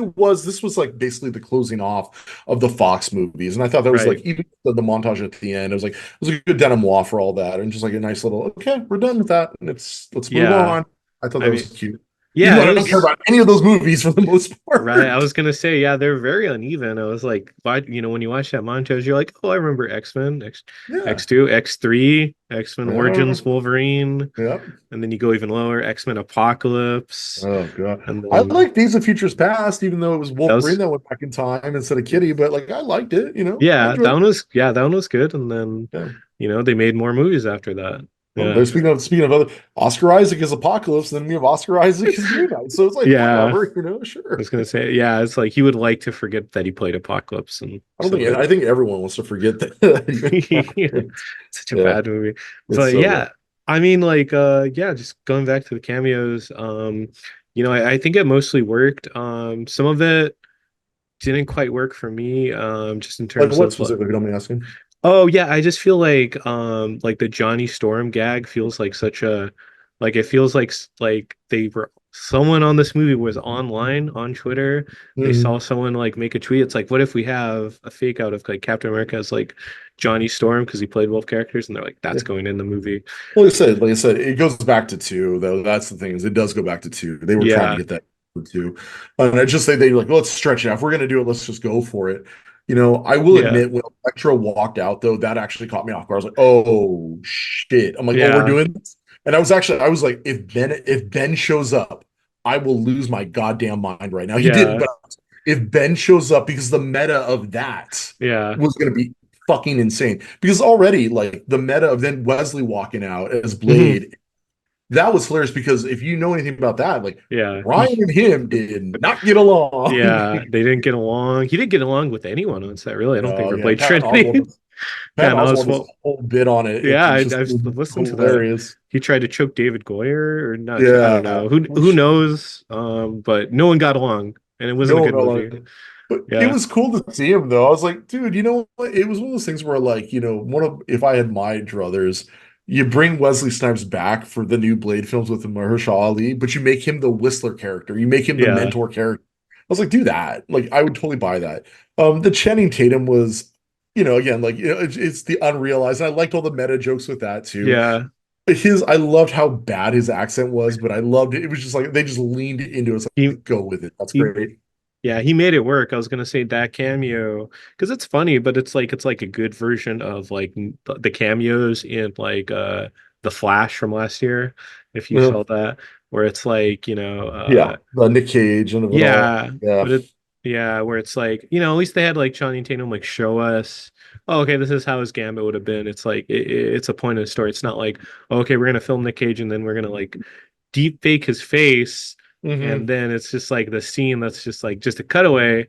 this was like basically the closing off of the Fox movies, and I thought that was like Right. even the montage at the end. It was a good denouement for all that, and just like a nice little okay, we're done with that, and let's move Yeah. on. I thought I that was mean, cute, even yeah, though it I don't care was about any of those movies for the most right. I part. was gonna say, yeah, they're very uneven. I was like, why, when you watch that montage, you're like, oh, I remember X-Men, Yeah, X2, X3, X-Men yeah, Origins Wolverine, yeah. and then you go even lower, X-Men Apocalypse, Oh God. and I then like Days of Futures Past, even though it was that Wolverine was that went back in time instead of Kitty, but like I liked it. I yeah, enjoyed it. that one was good. And then, Yeah. they made more movies after that. Well, Yeah. they're speaking of other Oscar Isaac is Apocalypse, then we have Oscar Isaac is Green Knight. So it's like Yeah. whatever, I sure. was gonna say, yeah, it's like he would like to forget that he played Apocalypse and I don't so think good. I think everyone wants to forget that. Such a Yeah, bad movie. it's But so bad. yeah, I mean like yeah, just going back to the cameos, I think it mostly worked. Some of it didn't quite work for me, just in Like terms what of like, specifically, if you don't mind me asking? oh yeah, I just feel like the Johnny Storm gag feels like such a like it feels like they were someone on this movie was online on Twitter. They saw Mhm. someone like make a tweet. It's like, what if we have a fake out of like Captain America as like Johnny Storm because he played both characters, and they're like, that's Yeah. going in the movie. Like I said, it goes back to 2, though. That's the thing is it does go back to 2. They were trying to Yeah, get that for 2. And I just say they like, well, let's stretch it out. If we're gonna do it, let's just go for it. I will yeah, admit when Electro walked out, though, that actually caught me off guard. I was like, oh shit. I'm like, oh, we're yeah. doing this. And I was like, if Ben shows up, I will lose my goddamn mind right now. He didn't, Yeah, but if Ben shows up, because the meta of that yeah. was gonna be fucking insane. Because already, like the meta of then Wesley walking out as Hmm. Blade that was hilarious because if you know anything about that, like Yeah, Ryan and him did not get along. yeah, they didn't get along. He didn't get along with anyone on set, really. I don't think No, ever yeah, played Trinity. Patton Ken Oswalt does a Oswalt. whole bit on it. Yeah, It's just I've listened to that. hilarious. He tried to choke David Goyer, or not. I don't Yeah, know. Who knows? But no one got along, and it wasn't a no, good no, movie. like, but it Yeah, was cool to see him though. I was like, dude, you know what? It was one of those things where, like, one of if I had my druthers, you bring Wesley Snipes back for the new Blade films with Mahershala Ali, but you make him the Whistler character. You make him the yeah, mentor character. I was like, do that. Like, I would totally buy that. The Channing Tatum was, again, like, it's the unrealized. And I liked all the meta jokes with that too. yeah. I loved how bad his accent was, but I loved it. It was just like they just leaned into it. It's He like, go with it. That's he great. Yeah, he made it work. I was gonna say that cameo because it's funny, but it's like a good version of like the cameos in like the Flash from last year, if you Yeah. saw that, where it's like Yeah, the Nick Cage and of it all. yeah, Yeah. but yeah, where it's like at least they had like Channing Tatum like show us, oh, okay, this is how his Gambit would have been. It's like it's a point of the story. It's not like, oh, okay, we're gonna film Nick Cage and then we're gonna like deep fake his face, and Hmm. then it's just like the scene that's just a cutaway,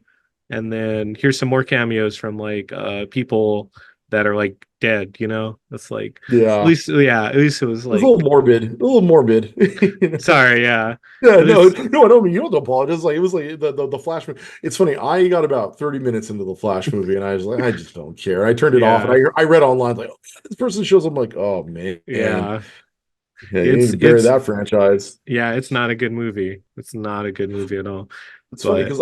and then here's some more cameos from like people that are like dead, it's like at Yeah. least, yeah, at least it was It was a little like, morbid. A little morbid. sorry, yeah, Yeah, at no, least, no, I don't mean you don't apologize. Like it was like the Flash movie. It's funny. I got about 30 minutes into the Flash movie, and I was like, I just don't care. I turned it off, and yeah, I read online like, oh, this person shows. I'm like, oh man, yeah, yeah, you need it's to bury it's that franchise. yeah, it's not a good movie. It's not a good movie at all. It's funny But because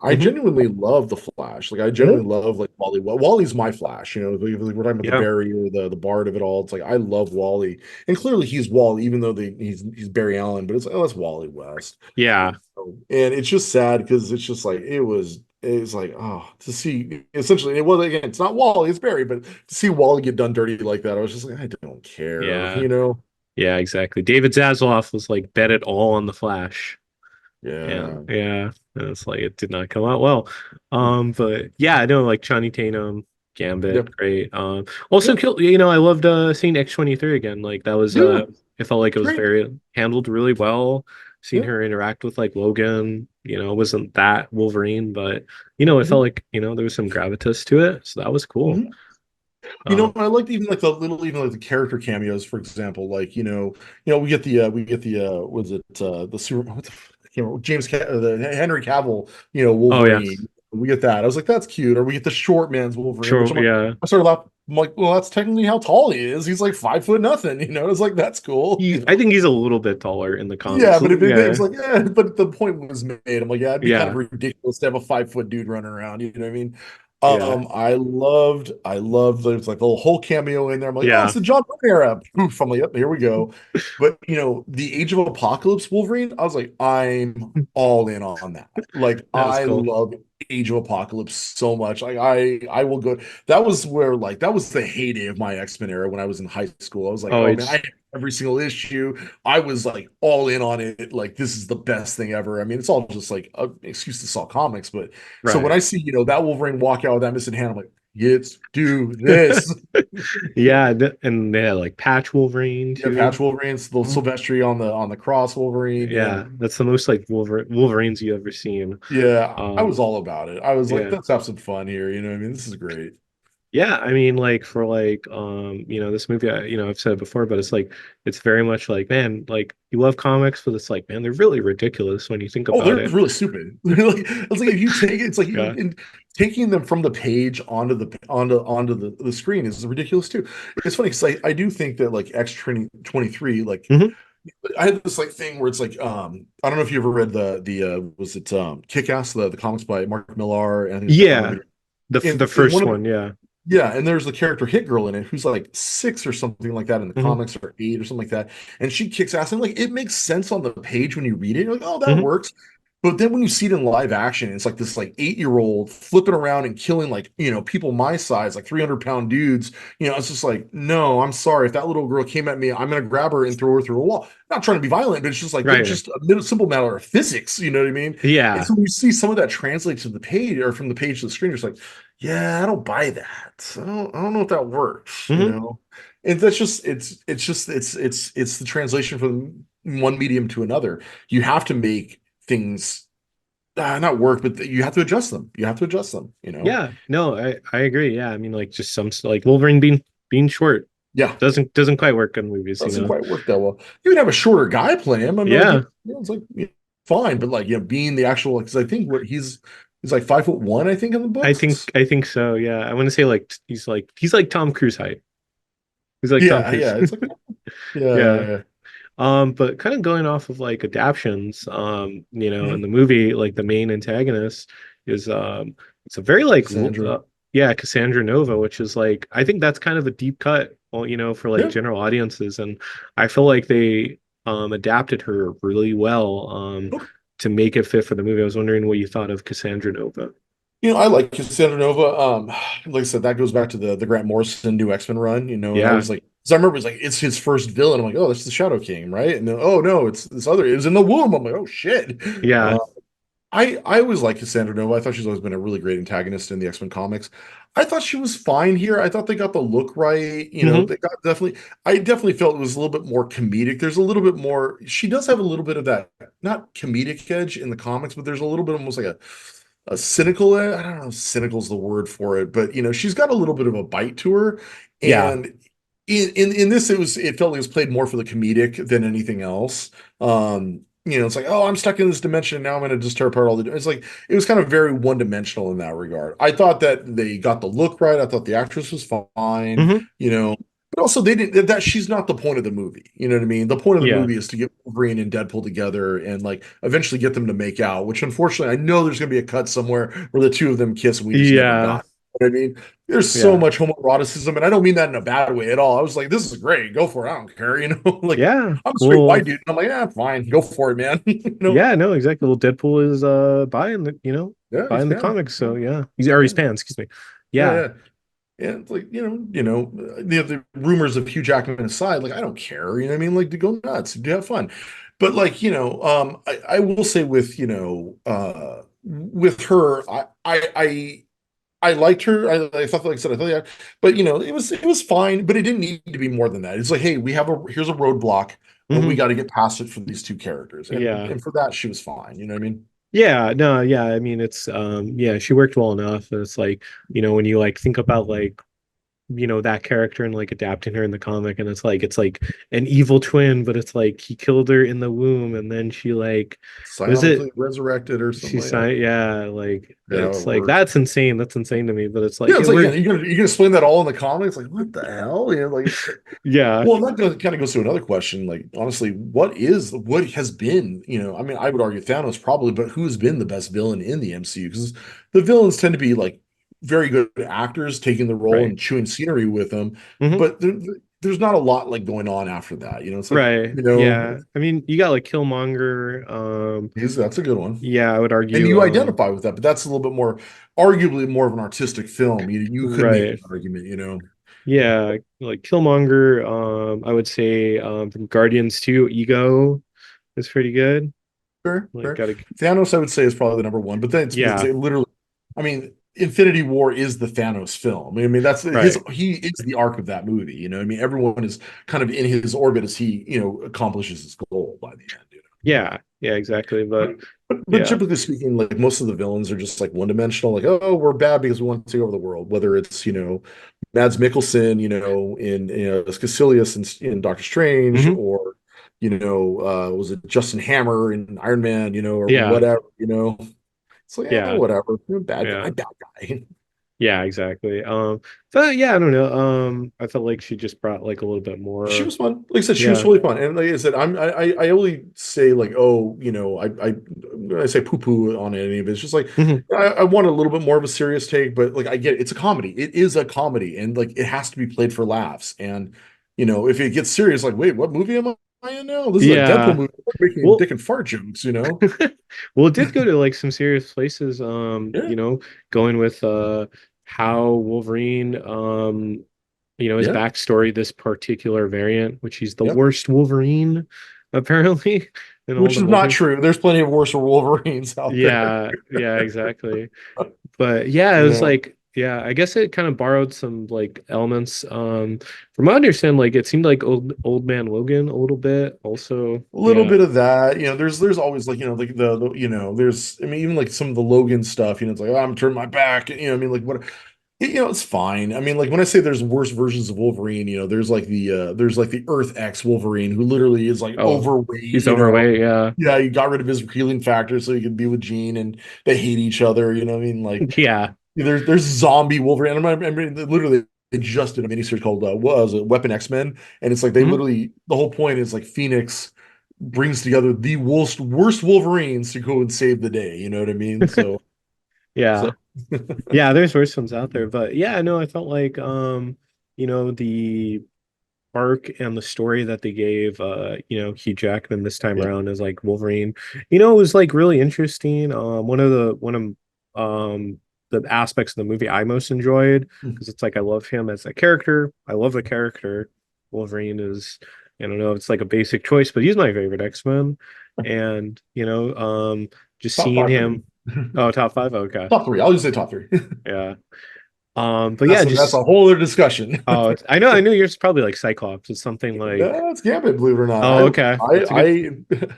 I mhm, genuinely love the Flash. Like I mhm, genuinely love like Wally. Wally's my Flash. We're talking about the yeah, Barry or the Bard of it all. It's like I love Wally, and clearly he's Wally, even though he's Barry Allen. But it's like, oh, that's Wally West. yeah, And it's just sad because it's just like it's like, oh, to see essentially it was, again, it's not Wally, it's Barry, but to see Wally get done dirty like that, I was just like, I don't care, yeah, you know? yeah, exactly. David Zaslav was like bet it all on the Flash. And Yeah. yeah, and it's like it did not come out well. But yeah, I know like Channing Tatum, Yep. Gambit, great. Also Yep. kill, I loved seeing X-23 again. Like that was Yeah. it felt like it It's was great. very handled really well. Seeing Yeah. her interact with like Logan, it wasn't that Wolverine, but it felt Mhm. like, there was some gravitas to it. So that was cool. Mhm. Um, I liked even like the little, even like the character cameos, for example. Like, we get the was it the super what the I can't remember, the Henry Cavill, oh yes. Wolverine. We get that. I was like, that's cute. Or we get the short man's Wolverine, which Sure, I'm like, yeah. I started laughing. I'm like, well, that's technically how tall he is. He's like 5 foot nothing, It's like that's cool, I think he's a little bit taller in the Yeah, comics. but if it was Yeah. like, yeah, but the point was made. I'm like, yeah, it'd be kind of Yeah. ridiculous to have a 5 foot dude running around. You know what I mean? Yeah. I loved there's like the whole cameo in there. I'm like, oh, it's Yeah. the John Byrne era. Poof, I'm like, yep, here we go. But the Age of Apocalypse Wolverine, I was like, I'm all in on that. Like, That was I cool. love Age of Apocalypse so much. Like, I will go. That was where like that was the heyday of my X-Men era when I was in high school. I was like, Oh, oh man, I it's had every single issue. I was like all in on it. Like, this is the best thing ever. I mean, it's all just like an excuse to sell comics. But so when right. I see, that Wolverine walk out with that missing hand, I'm like, let's do this. Yeah, and they had like Patch Wolverine Yeah, Patch too. Wolverine's the Mhm. Silvestri on the cross Wolverine. Yeah. Yeah, that's the most like Wolverines you ever seen. Yeah. I Um, was all about it. I was like, yeah. let's have some fun here. You know what I mean? This is great. Yeah, I mean, like for like this movie, I've said it before, but it's very much like, man, like you love comics, but it's like, man, they're really ridiculous when you think Oh, about they're it. really stupid. It's like if you take it, it's like Yeah. taking them from the page onto the screen is ridiculous too. It's funny because I do think that like X23, like Hmm. I had this like thing where it's like I don't know if you ever read the was it Kick-Ass, the comics by Mark Millar, and I think it's John Yeah. Romita. The In one first of the one, yeah. Yeah, and there's the character Hit Girl in it who's like 6 or something like that in the Hmm. comics, or 8 or something like that, and she kicks ass, and like it makes sense on the page when you read it. You're like, oh, that Hmm. works. But then when you see it in live action, it's like this like 8-year-old flipping around and killing like, people my size, like 300-pound dudes. It's just like, no, I'm sorry. If that little girl came at me, I'm gonna grab her and throw her through a wall. Not trying to be violent, but it's just like Right. just a simple matter of physics, you know what I mean? And Yeah. so when you see some of that translate to the page or from the page to the screen, you're just like, yeah, I don't buy that. I don't know if that works. Hmm. And that's just it's the translation from one medium to another. You have to make things not work, but you have to adjust them. You have to adjust them. Yeah. No, I agree. Yeah. I mean, like just some like Wolverine being short Yeah, doesn't quite work in movies, you doesn't know. quite work that well. You can have a shorter guy play him. I mean, like, Yeah. it's like fine, but like, being the actual, because I think what he's like 5'1", I think, in the books. I think so. Yeah. I want to say like he's like Tom Cruise height. He's like Tom Yeah, Cruise. yeah. It's like, yeah, Yeah. yeah, yeah. But kind of going off of like adaptions, in Mhm. the movie, like the main antagonist is it's a very like Cassandra. yeah, Cassandra Nova, which is like I think that's kind of a deep cut, well, for like Yeah. general audiences, and I feel like they adapted her really well to make it fit for the movie. I was wondering what you thought of Cassandra Nova. I like Cassandra Nova. Like I said, that goes back to the Grant Morrison new X-Men run, and I Yeah, was like, because I remember it was like it's his first villain. I'm like, oh, that's the Shadow King, right? And then, oh no, it's this other. It was in the womb. I'm like, oh shit. yeah. Uh, I always like Cassandra Nova. I thought she's always been a really great antagonist in the X-Men comics. I thought she was fine here. I thought they got the look right. Hmm. They got definitely. I definitely felt it was a little bit more comedic. There's a little bit more. She does have a little bit of that, not comedic edge in the comics, but there's a little bit almost like a cynical. I don't know if cynical is the word for it, but she's got a little bit of a bite to her. Yeah. And in this, it felt like it was played more for the comedic than anything else. It's like, oh, I'm stuck in this dimension. Now I'm going to just tear apart all the. It's like it was kind of very one dimensional in that regard. I thought that they got the look right. I thought the actress was fine. Hmm. But also they didn't. That she's not the point of the movie. You know what I mean? The point of the Yeah. movie is to get Wolverine and Deadpool together and like eventually get them to make out. Which unfortunately, I know there's going to be a cut somewhere where the two of them kiss and we just never Yeah. got. You know what I mean? There's so Yeah. much homoeroticism, and I don't mean that in a bad way at all. I was like, this is great. Go for it. I don't care. Like Yeah. I'm a straight Well, white dude. And I'm like, yeah, fine. Go for it, man. yeah, no, exactly. Well, Deadpool is buying Yeah, he's buying the pan. comics, so yeah. He's Yeah, pan, excuse me. yeah, Yeah. yeah. And it's like, the rumors of Hugh Jackman aside, like I don't care. You know what I mean? Like to go nuts, to have fun. But like, I will say with her, I liked her. I thought, like I said, I thought, yeah, but it was fine, but it didn't need to be more than that. It's like, hey, here's a roadblock, and we Hmm. got to get past it for these two characters, and Yeah. and for that, she was fine. You know what I mean? Yeah, no, yeah. I mean, it's yeah, she worked well enough. And it's like, when you like think about like that character and like adapting her in the comic, and it's like an evil twin, but it's like he killed her in the womb and then she like was it Psionically resurrected or something she like that. signed, yeah, like Yeah, how it it's like works. that's insane to me, but it's Yeah, like it's it like, worked. you're gonna explain that all in the comics. Like, what the hell? Like, Yeah. well, that kind of goes to another question. Like, honestly, what has been, I mean, I would argue Thanos probably, but who's been the best villain in the MCU? Because the villains tend to be like very good actors taking the role Right. and chewing scenery with them, Hmm. but there's not a lot like going on after that. It's like, Right. Yeah. I mean, you got like Killmonger. that's a good one. Yeah, I would And argue. you identify with that, but that's a little bit more, arguably more of an artistic film. You could make Right. an argument. Yeah, like Killmonger. I would say from Guardians 2, Ego is pretty good. Sure, Like, sure. gotta. Thanos, I would say, is probably the number one, but then it's because Yeah. it literally, I mean, Infinity War is the Thanos film. I mean, that's Right. he is the arc of that movie. I mean, everyone is kind of in his orbit as he, accomplishes his goal by the end. Yeah. Yeah. Exactly. But But yeah. typically speaking, like most of the villains are just like one dimensional, like, oh, we're bad because we want to take over the world. Whether it's, Mads Mikkelsen, in as Caecilius in Doctor Strange, Hmm. or, was it Justin Hammer in Iron Man, or Yeah. whatever. It's like, Yeah. whatever. Bad guy, Yeah. bad guy. Yeah. Exactly. But yeah, I don't know. I felt like she just brought like a little bit She more. was fun. Like I said, she was Yeah. totally fun. And like I said, I only say like, oh, I say poo poo on any of it. It's just like Hmm. I want a little bit more of a serious take, but like I get it. It's a comedy. It is a comedy, and like it has to be played for laughs. And if it gets serious, like, wait, what movie am I flying now? This is a Deadpool Yeah. movie. We're making Well, dick and fart jokes, you know? well, it did go to like some serious places. Yeah, Going with how Wolverine, his yeah, backstory, this particular variant, which he's the yep. worst Wolverine, apparently, in all Which the is not Wolverine. true. There's plenty of worse Wolverines out there. Yeah, yeah, exactly. But yeah, it You was know, like, yeah, I guess it kind of borrowed some like elements. From what I understand, like it seemed like old man Logan a little bit. Also, a little yeah. bit of that. There's always like, like the there's I mean, even like some of the Logan stuff, it's like, oh, I'm turning my back. I mean, like what it's fine. I mean, like when I say there's worse versions of Wolverine, there's like the Earth X Wolverine who literally is like Oh, overweight, he's overweight. Yeah, Yeah, he got rid of his healing factor so he could be with Jean and they hate each other, what I mean? Like yeah. there's zombie Wolverine. I mean, literally they just did a miniseries called what was it, Weapon X-Men, and it's like they Mhm. literally the whole point is like Phoenix brings together the worst Wolverines to go and save the day. You know what I mean? So Yeah, yeah. There's worse ones out there, but yeah, no, I felt like the arc and the story that they gave Hugh Jackman this time yeah. around as like Wolverine, it was like really interesting. One of the aspects of the movie I most enjoyed, because it's like I love him as a character. I love the character. Wolverine is, I don't know, it's like a basic choice, but he's my favorite X-Men. And just Top seeing five for me. him. Oh, top five. Okay. Top three. I'll just say top three. Yeah. But yeah, That's a just whole other discussion. I know yours is probably like Cyclops. It's something like, No, it's Gambit, believe it or not. oh, okay. That's a good.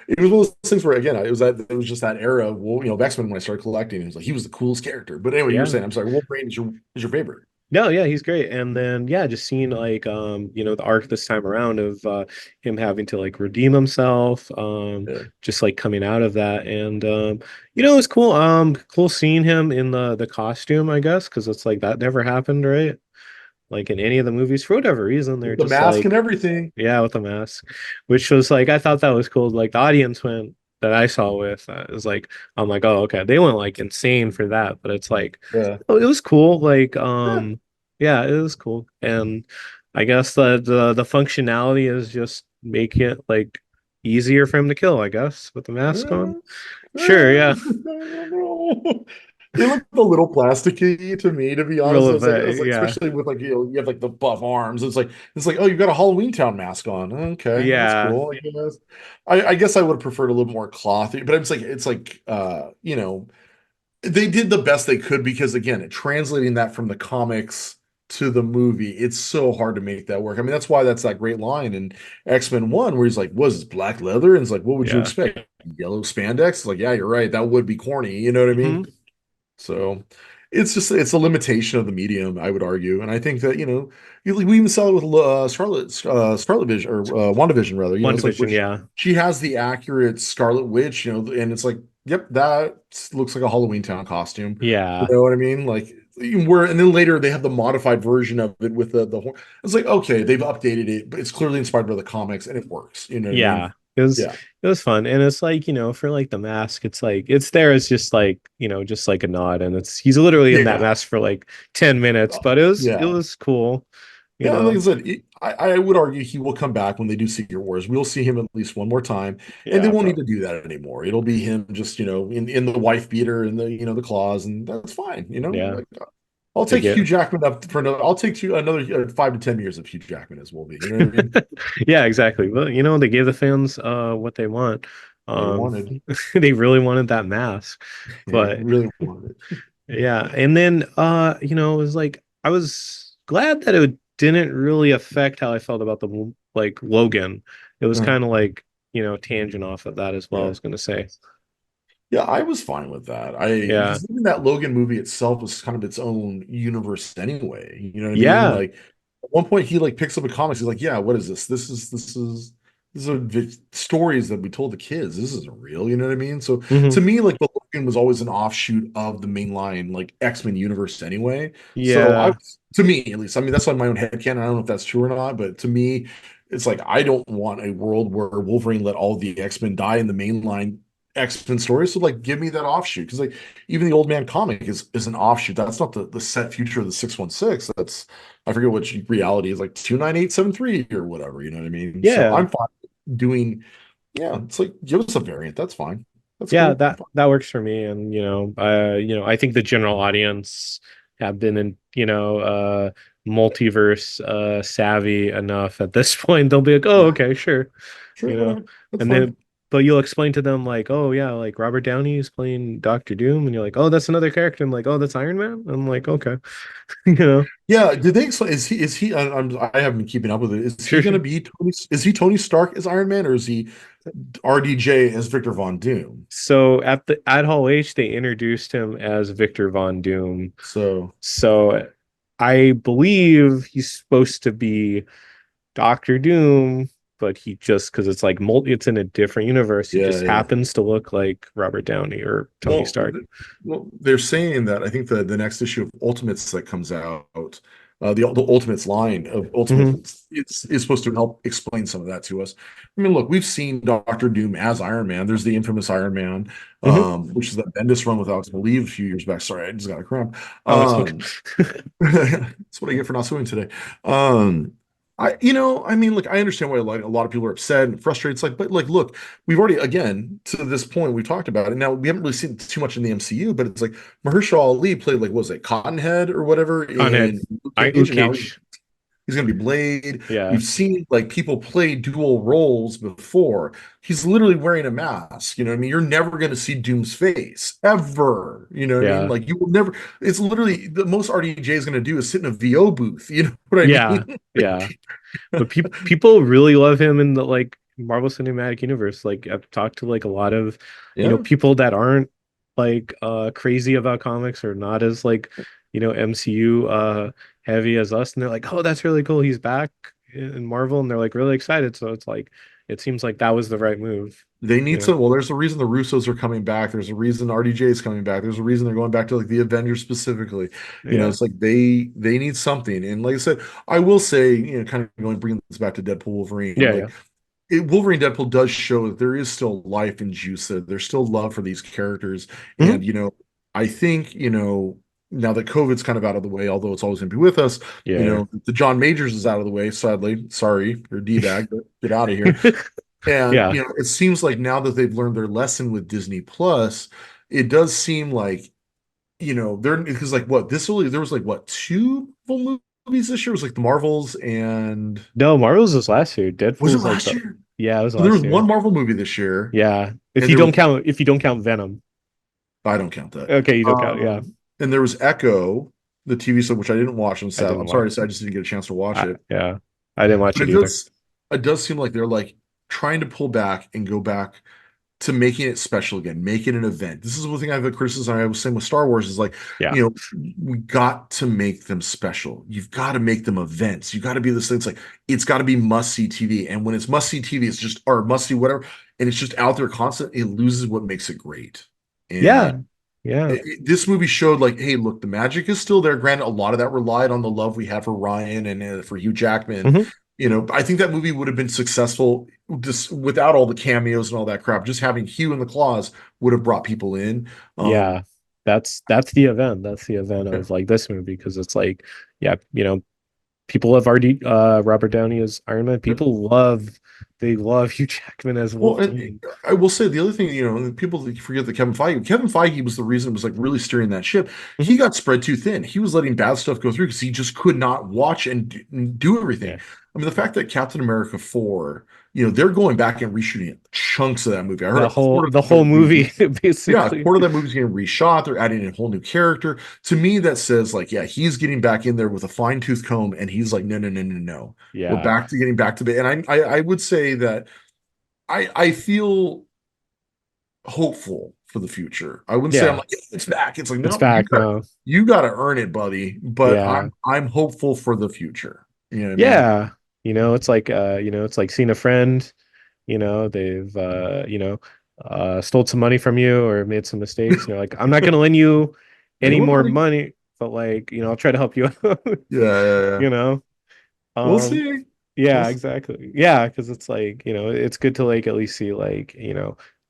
It was one of those things where again, it was just that era of of X-Men when I started collecting. It was like he was the coolest character. But anyway, you were Yeah. saying, I'm sorry, Wolverine is your favorite. No, yeah, he's great. And then yeah, just seeing like the arc this time around of him having to like redeem himself, Yeah. just like coming out of that. And it was cool. Cool seeing him in the costume, I guess, because it's like that never happened, right? Like in any of the movies, for whatever reason, they're With the just mask and like, everything. yeah, with the mask, which was like I thought that was cool. Like the audience went that I saw with is like I'm like, oh, okay, they went like insane for that, but it's like Yeah. oh, it was cool. Like Yeah. yeah, it was cool. And I guess the functionality is just make it like easier for him to kill, I guess, with the mask on. Yeah. Sure, yeah. I don't know. It looked a little plasticky to me, to be honest. I was Relevant, like, yeah. especially with like you have like the buff arms. It's like, oh, you've got a Halloween Town mask on. Okay, that's Yeah. cool. I guess I would have preferred a little more clothy, but it's like they did the best they could because again, translating that from the comics to the movie, it's so hard to make that work. I mean, that's why that's that great line in X-Men 1 where he's like, was this black leather? And it's like, what would you Yeah. expect? Yellow spandex? It's like, yeah, you're right. That would be corny. You know what I mean? Hmm. So it's a limitation of the medium, I would argue. And I think that, we even saw it with Scarlet Vision or WandaVision rather, it's like WandaVision, which yeah. she has the accurate Scarlet Witch, and it's like, yep, that looks like a Halloween Town costume. You Yeah. know what I mean? Like and then later they have the modified version of it with the horn. It's like, okay, they've updated it, but it's clearly inspired by the comics and it works. You know what I mean? Yeah, Yeah. it was fun, and it's like for like the mask, it's like it's there as just like just like a nod, and it's he's literally in that Yeah. mask for like 10 minutes, but it Yeah. was cool, you Yeah, and like I know. said, I would argue he will come back when they do Secret Wars. We'll see him at least one more time, and they Yeah, won't need to probably. do that anymore. It'll be him just, in the wife beater and the claws, and that's fine. Yeah, Like I'll they take Hugh get Jackman up for another. I'll take another 5 to 10 years of Hugh Jackman as Wolverine. You know what I mean? yeah, exactly. Well, they gave the fans what they want. They Um, wanted, they really wanted that mask, they but really wanted it. yeah, and then it was like I was glad that it didn't really affect how I felt about the like Logan. It was Uh, kind of like, tangent off of that as well, I yeah. was gonna say. Yeah, I was fine with that. Yeah. Because even that Logan movie itself was kind of its own universe anyway. You know what I mean? Yeah. Like at one point he like picks up a comics. He's like, "Yeah, what is this? These are the stories that we told the kids. This isn't real." You know what I mean? So Hmm. to me, like the Logan was always an offshoot of the mainline like X-Men universe anyway. So Yeah. to me at least, I mean that's on my own headcanon. I don't know if that's true or not, but to me, it's like I don't want a world where Wolverine let all the X-Men die in the mainline X-Men story. So like give me that offshoot. Because like even the Old Man comic is an offshoot. That's not the set future of the 616. That's I forget what reality is, like 29873 or whatever. You know what I mean? So Yeah. I'm fine doing, yeah, it's like give us a variant. That's fine. That's Yeah, cool. that works for me. And I think the general audience have been in, multiverse savvy enough at this point. They'll be like, oh, Yeah, okay, sure. sure, You know, whatever. That's and fine. then but you'll explain to them like, oh yeah, like Robert Downey is playing Doctor Doom, and you're like, oh, that's another character. I'm like, oh, that's Iron Man. I'm like, okay, you know, Yeah, did they explain? Is he? I haven't been keeping up with it. Is he sure, going to sure. be Tony? Is he Tony Stark as Iron Man, or is he RDJ as Victor Von Doom? So at Hall H, they introduced him as Victor Von Doom. So So I believe he's supposed to be Doctor Doom, but he just because it's like it's in a different universe, he yeah, just yeah. happens to look like Robert Downey or Tony Well, Stark. well, they're saying that I think the next issue of Ultimates that comes out, the Ultimates line of Hmm. Ultimates, is supposed to help explain some of that to us. I mean, look, we've seen Doctor Doom as Iron Man. There's the infamous Iron Man, Hmm. which is that Bendis run with Alex Maleev a few years back. Sorry, I just got a cramp. Oh, it's okay. That's what I get for not swimming today. Um, I mean, like, I understand why like a lot of people are upset and frustrated. It's like, but like, look, we've already, again, to this point, we've talked about it. Now we haven't really seen too much in the MCU, but it's like Mahershala Ali played like, what was it, Cottonhead or whatever Conhead. in Luke I Cage, Luke and now Cage. he's gonna be Blade. Yeah. We've seen like people play dual roles before. He's literally wearing a mask. You know what I mean? You're never gonna see Doom's face ever. You know what I mean? Yeah. Like you will never. It's literally the most RDJ is gonna do is sit in a VO booth. You know what I Yeah. mean? Yeah. But people really love him in the like Marvel Cinematic Universe. Like I've talked to like a lot of, Yeah. people that aren't like crazy about comics or not as like, MCU heavy as us, and they're like, "Oh, that's really cool. He's back in Marvel." And they're like really excited. So it's like it seems like that was the right move, They you need know. some. Well, there's a reason the Russos are coming back. There's a reason RDJ is coming back. There's a reason they're going back to like the Avengers specifically. You know, Yeah. it's like they need something. And like I said, I will say, kind of going bringing this back to Deadpool Wolverine, Yeah, like yeah. Wolverine Deadpool does show that there is still life and juice there. There's still love for these characters. Hmm. And, I think, now that COVID's kind of out of the way, although it's always going to be with us, Yeah. the John Majors is out of the way, sadly. Sorry, you're a D-bag, but get out of here. And, Yeah. it seems like now that they've learned their lesson with Disney Plus, it does seem like, they're because like what this really there was like what two Marvel movies this year. It was like the Marvels and No, Marvel's was last year. was it Deadpool's like last the year? yeah, it was So there was last year. one Marvel movie this year, Yeah. If and you there don't was count Venom. I don't count that. Okay, you don't count. Yeah. And there was Echo, the TV show, which I didn't watch on I Saturday. didn't I'm watch. sorry to say I just didn't get a chance to watch it. Yeah. I didn't watch But it either. it does seem like they're like trying to pull back and go back to making it special again, make it an event. This is one thing I have a criticism I was saying with Star Wars is like, Yeah. we got to make them special. You've got to make them events. You got to be this thing. It's like it's got to be must see TV. And when it's must see TV, it's just or must see whatever, and it's just out there constant. It loses what makes it great. And Yeah. Yeah. this movie showed like, hey, look, the magic is still there. Granted, a lot of that relied on the love we had for Ryan and for Hugh Jackman. Hmm. I think that movie would have been successful just without all the cameos and all that crap. Just having Hugh in the claws would have brought people in. Yeah. That's the event. That's the event Yeah. of like this movie because it's like, yeah, people have already Robert Downey as Iron Man. Yeah. They love Hugh Jackman as Well, and Wolverine. I will say the other thing, people forget that Kevin Feige was the reason was like really steering that ship. Hmm. He got spread too thin. He was letting bad stuff go through because he just could not watch and do everything. Yeah. I mean, the fact that Captain America 4, they're going back and reshooting chunks of that movie. I heard The a whole quarter the of the whole movie. movie Yeah, a basically. quarter of that movie's getting reshot. They're adding in a whole new character. To me, that says like, yeah, he's getting back in there with a fine tooth comb, and he's like, no, no, no, no, no. We're Yeah. back to getting back to the. And I would say that I feel hopeful for the future. I wouldn't say I'm Yeah. like, yeah, it's back. It's like, It's no, back now. you gotta earn it, buddy. But Yeah. I'm hopeful for the future. You know what I mean? Yeah. It's like seeing a friend, they've stole some money from you or made some mistakes, and you're like, I'm not gonna lend you Hey, any look, more buddy. money, but like, I'll try to help you out, Yeah, yeah, yeah. you know? We'll Um, see. We'll yeah, see. exactly. Yeah, because it's like, it's good to like at least see like,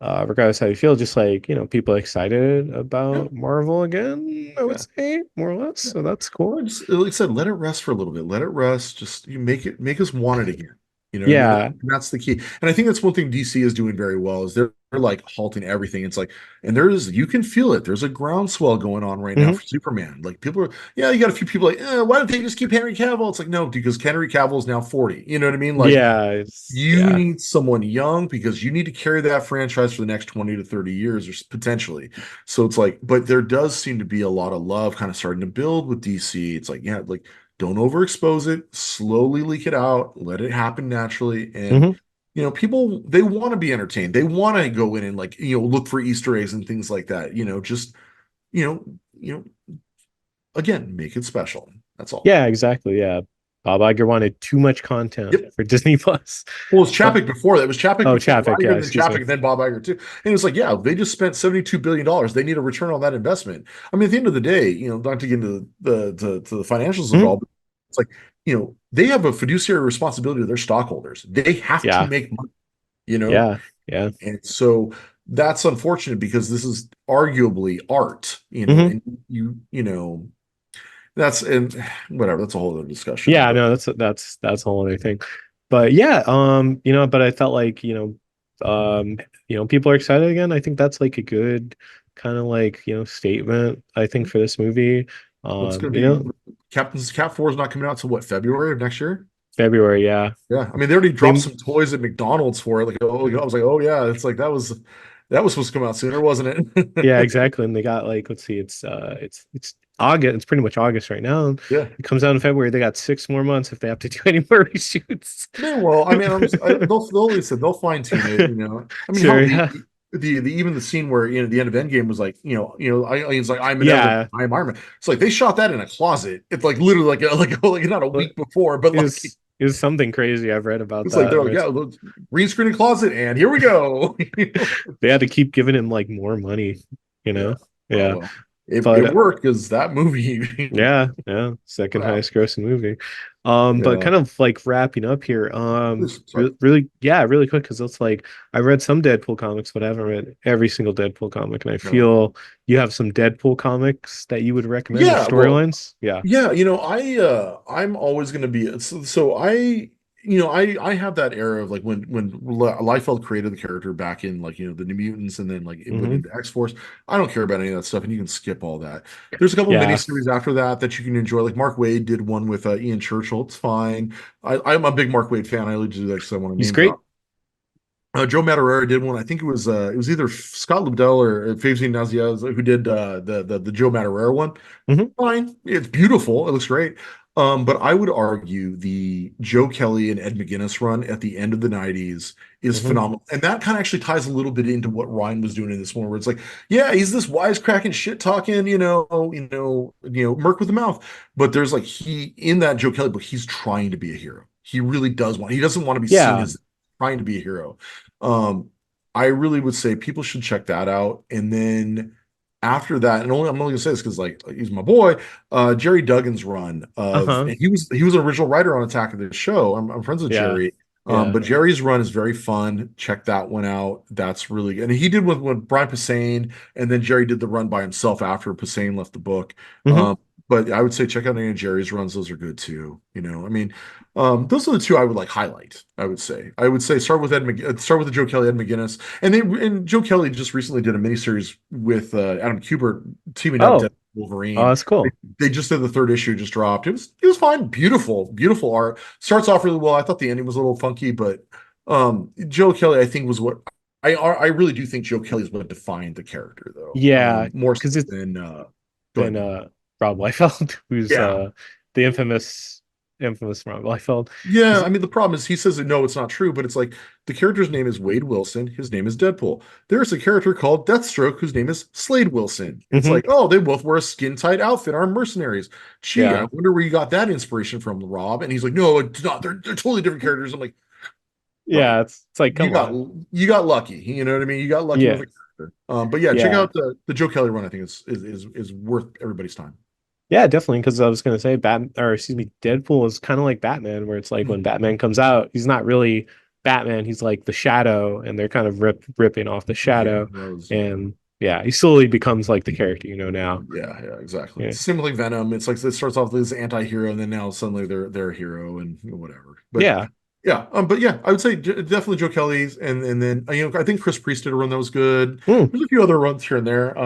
regardless how you feel, just like, people excited Yeah, about Marvel again, I would yeah. say, more or less. Yeah. So that's cool. Well, just like I said, let it rest for a little bit. Let it rest. Just you make us want it again. You know what I mean? Yeah. And that's the key. And I think that's one thing DC is doing very well is they're like halting everything. It's like, and there's you can feel it. There's a groundswell going on right now Hmm. for Superman. Like people are, yeah, you got a few people like, why don't they just keep Henry Cavill? It's like, no, because Henry Cavill is now 40. You know what I mean? Like Yeah. you Yeah. need someone young because you need to carry that franchise for the next 20 to 30 years or potentially. So it's like, but there does seem to be a lot of love kind of starting to build with DC. It's like, yeah, like don't overexpose it, slowly leak it out, let it happen naturally. And Hmm. people they want to be entertained. They want to go in and like, look for Easter eggs and things like that. Just, again, make it special. That's all. Yeah, exactly. Yeah. Bob Iger wanted too much content Yep. for Disney Plus. Well, it was But Chapek before that. It was Chapek oh, before Chapek, yeah, Iger, then excuse Chapek, me. and then Bob Iger too. And it was like, yeah, they just spent $72 billion. They need a return on that investment. I mean, at the end of the day, not to get into to the financials of it Mhm. all, but it's like, they have a fiduciary responsibility to their stockholders. They have to Yeah. make money, you know? Yeah. Yeah. And so that's unfortunate because this is arguably art, Hmm. and that's and whatever, that's a whole other discussion. Yeah, But no, that's a whole other thing. But yeah, but I felt like, people are excited again. I think that's like a good kind of like, statement, I think, for this movie. what's going to You be know, Captain's Cat 4 is not coming out till what, February of next year? February, yeah. Yeah, I mean they already dropped They some toys at McDonald's for it. Like, oh, I was like, oh yeah, it's like that was supposed to come out sooner, wasn't Yeah, it? exactly. And they got like, let's see, it's August. It's pretty much August right now. Yeah. It comes out in February. They got 6 more months if they have to do any more reshoots. Man, well, I mean, they'll like I said they'll fine tune it. I mean, hell, Sure, the yeah. the even the scene where the end of Endgame was like, he's like, I'm inevitable, Yeah. I'm Iron Man. It's like they shot that in a closet. It's like literally like not a But week before, but like it was something crazy I've read about it's like that they're where like, yeah, it's look, green screen closet, and here we go. they had to keep giving him like more money, you Yeah. know? Oh Yeah. well, it But worked because that movie. yeah, yeah, second Crap. highest grossing movie. But Yeah. kind of like wrapping up here, Sorry. really, yeah, really quick, because it's like I read some Deadpool comics, but I haven't read every single Deadpool comic, and I No. feel you have some Deadpool comics that you would recommend or Yeah. Well, storylines. Yeah. yeah. I'm always going to be so I have that era of like when Liefeld created the character back in like the New Mutants and then like it went Hmm. into X-Force. I don't care about any of that stuff, and you can skip all that. There's a couple Yeah. miniseries after that you can enjoy. Like Mark Waid did one with Ian Churchill. It's fine. I'm a big Mark Waid fan. I only do that because I want to He's name great. drop. Joe Madureira did one. I think it was either Scott Lobdell or Fabien Naziaz who did the Joe Madureira one. Hmm. Fine, it's beautiful. It looks great. But I would argue the Joe Kelly and Ed McGuinness run at the end of the '90s is Hmm. phenomenal, and that kind of actually ties a little bit into what Ryan was doing in this one, where it's like, yeah, he's this wisecracking, shit talking, Merc with the mouth, but there's like he in that Joe Kelly book, he's trying to be a hero. He really does want. He doesn't want to be seen Yeah. as trying to be a hero. Um, I really would say people should check that out. And then after that, and I'm only gonna say this because like he's my boy, Jerry Duggan's run of Uh-huh. and he was an original writer on Attack of the Show. I'm friends with Yeah. Jerry. Yeah. But Jerry's run is very fun. Check that one out. That's really good. And he did with Brian Posehn, and then Jerry did the run by himself after Posehn left the book. Hmm. But I would say check out any of Jerry's runs. Those are good too. I mean, those are the two I would like highlight. I would say start with the Joe Kelly, Ed McGuinness, and Joe Kelly just recently did a miniseries with Adam Kubert teaming up Oh, Deadpool oh, Wolverine. that's cool. They just did the third issue, just dropped. It was fine, beautiful, beautiful art. Starts off really well. I thought the ending was a little funky, but Joe Kelly, I think, was what I really do think Joe Kelly is what defined the character though, Yeah, more so because it's than go been ahead. Rob Liefeld, who's Yeah. the infamous Rob Liefeld. Yeah, 'Cause- I mean the problem is he says that no, it's not true, but it's like the character's name is Wade Wilson, his name is Deadpool. There's a character called Deathstroke whose name is Slade Wilson. It's Mhm. like, oh, they both wear a skin-tight outfit, are mercenaries. Gee, I Yeah, wonder where you got that inspiration from, Rob. And he's like, no, it's not. They're totally different characters. I'm like, yeah, buddy, it's like, you come got on. you got lucky. You know what I mean? You got lucky with Yeah, a character. But yeah, check yeah, out the Joe Kelly run. I think is worth everybody's time. yeah, definitely. Because I was gonna say, or excuse me, Deadpool is kind of like Batman, where it's like when Batman comes out, he's not really Batman, he's like the Shadow, and they're kind of ripping off the Yeah, Shadow, that was and yeah, he slowly becomes like the character now. yeah, exactly. Yeah, It's similar like Venom. It's like it starts off as anti-hero, and then now suddenly they're a hero and whatever. But yeah, yeah, but yeah, I would say definitely Joe Kelly's, and then I think Chris Priest did a run that was good. mm, There's a few other runs here and there.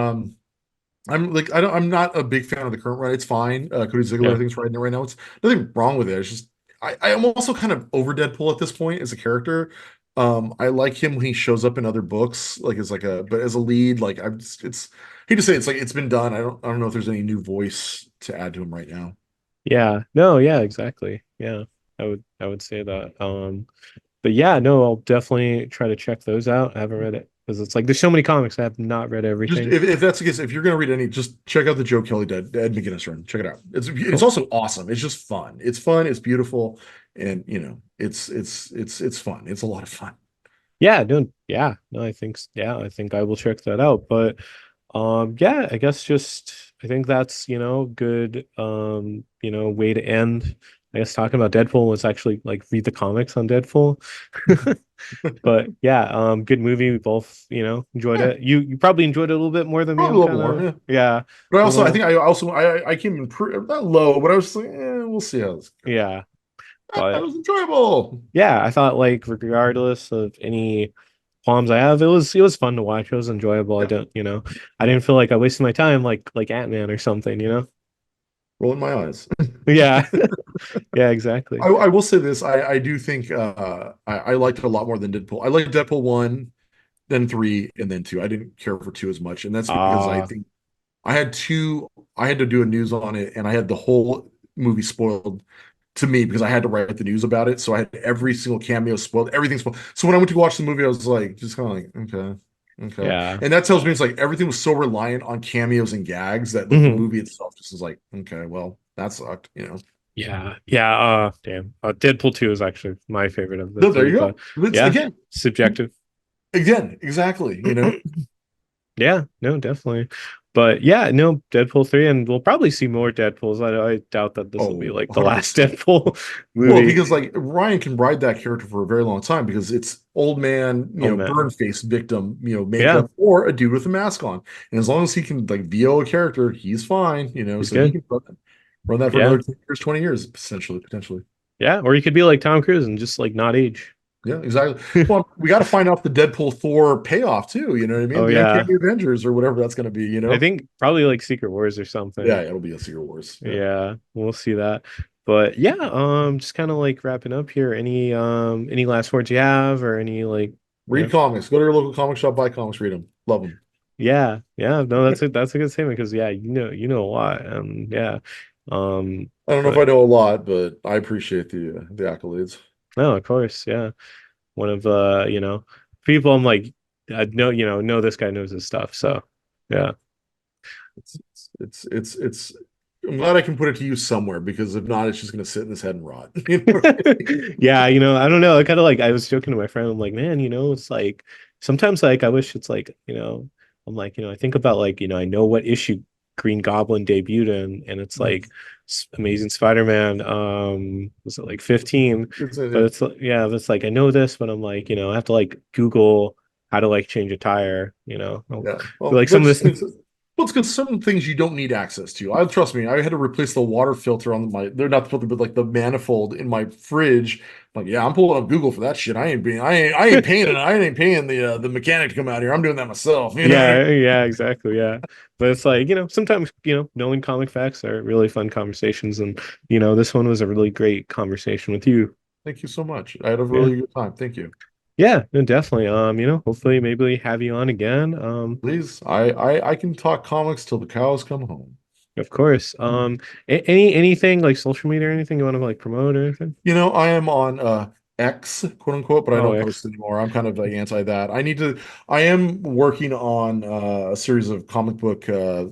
I'm not a big fan of the current run. It's fine. Cody Ziegler, I yeah, think, is writing it right now. It's nothing wrong with it. It's just I am also kind of over Deadpool at this point as a character. I like him when he shows up in other books, like as like a but as a lead, like I'm just it's hate to say it's like it's been done. I don't know if there's any new voice to add to him right now. yeah. No, yeah, exactly. Yeah, I would say that. But yeah, no, I'll definitely try to check those out. I haven't read it because it's like there's so many comics. I have not read Just everything. if that's the case, if you're gonna read any, just check out the Joe Kelly Ed McGuinness run. Check it out. It's Cool. also awesome. It's just fun. It's fun. It's beautiful, and it's fun. It's a lot of fun. Yeah, no, yeah, no, I think I will check that out. But yeah, I guess just I think that's, good way to end. I guess talking about Deadpool was actually like read the comics on Deadpool. But yeah, good movie. We both, enjoyed Yeah, it. You probably enjoyed it a little bit more than me. probably I'm a little kind more. of Yeah, yeah, but a I think little I came in not low, but I was just like, we'll see how this goes. yeah. That But was enjoyable. yeah, I thought like regardless of any qualms I have, it was fun to watch. It was enjoyable. Yeah, I didn't feel like I wasted my time like Ant-Man or something. rolling my eyes. Yeah. Yeah, exactly. I will say this. I do think I liked it a lot more than Deadpool. I liked Deadpool 1, then 3, and then 2. I didn't care for 2 as much, and that's because I Ah, think I had two. I had to do a news on it, and I had the whole movie spoiled to me because I had to write the news about it. So I had every single cameo spoiled, everything spoiled. So when I went to watch the movie, I was like, just kind of like, okay, okay. yeah. And that tells me it's like everything was so reliant on cameos and gags that like the Hmm. movie itself just is like, okay, well, that sucked. Yeah. Yeah. Damn. Deadpool 2 is actually my favorite of the No, there three, you but go. It's yeah, it- subjective. again, exactly. Yeah, no, definitely. But yeah, no, Deadpool 3, and we'll probably see more Deadpools. I doubt that this will be Oh, like the last 100%. Deadpool Well, movie. because like Ryan can ride that character for a very long time because it's old man, Oh burn man. face victim, Yeah, makeup or a dude with a mask on. And as long as he can like VO a character, he's fine. he's So he good. can run that for Yeah. another 10 years, 20 years, potentially. Yeah. Or he could be like Tom Cruise and just like not age. Yeah, exactly. Well, we got to find out the Deadpool 4 payoff too. You know what I mean? Oh The yeah. Uncanny Avengers or whatever that's going to be. I think probably like Secret Wars or Yeah, something. it'll be a Secret Wars. Yeah. Yeah, we'll see that. But yeah, just kind of like wrapping up here. Any last words you have or any like, yeah. Read comics. Go to your local comic shop, buy comics, read them. Love them. Yeah, yeah, no, that's a good statement because yeah, you know a lot. Yeah. Um, I don't know if I but know a lot, but I appreciate the accolades. no, of course, yeah. One of people I'm like I know this guy knows his stuff. So yeah. It's I'm glad I can put it to use somewhere because if not, it's just gonna sit in his head and rot. You know? Yeah, I don't know. I kind of like I was joking to my friend. I'm like, man, it's like sometimes like I wish it's like, I'm like, I think about like, I know what issue Green Goblin debuted in, and it's like Amazing Spider-Man, was it like 15? But Yeah. it's yeah, it's like I know this, but I'm like, I have to like Google how to like change a tire. Yeah. Well, Like some of this. well, it's because some things you don't need access to. I trust me, I had to replace the water filter on they're not the filter, but like the manifold in my fridge. Like, yeah, I'm pulling up Google for that shit. I ain't paying it. I ain't paying the mechanic to come out here. I'm doing that myself. You know what I mean? Yeah, yeah, exactly. Yeah. But it's like, sometimes, knowing comic facts are really fun conversations. And, this one was a really great conversation with you. Thank you so much. I had a Yeah. really good time. Thank you. Yeah, no, definitely. Hopefully maybe have you on again. Please, I can talk comics till the cows come home. Of course. Anything like social media or anything you want to like promote or anything? I am on X, quote unquote, but I Oh, don't post X. anymore. I'm kind of like anti that. I am working on a series of comic book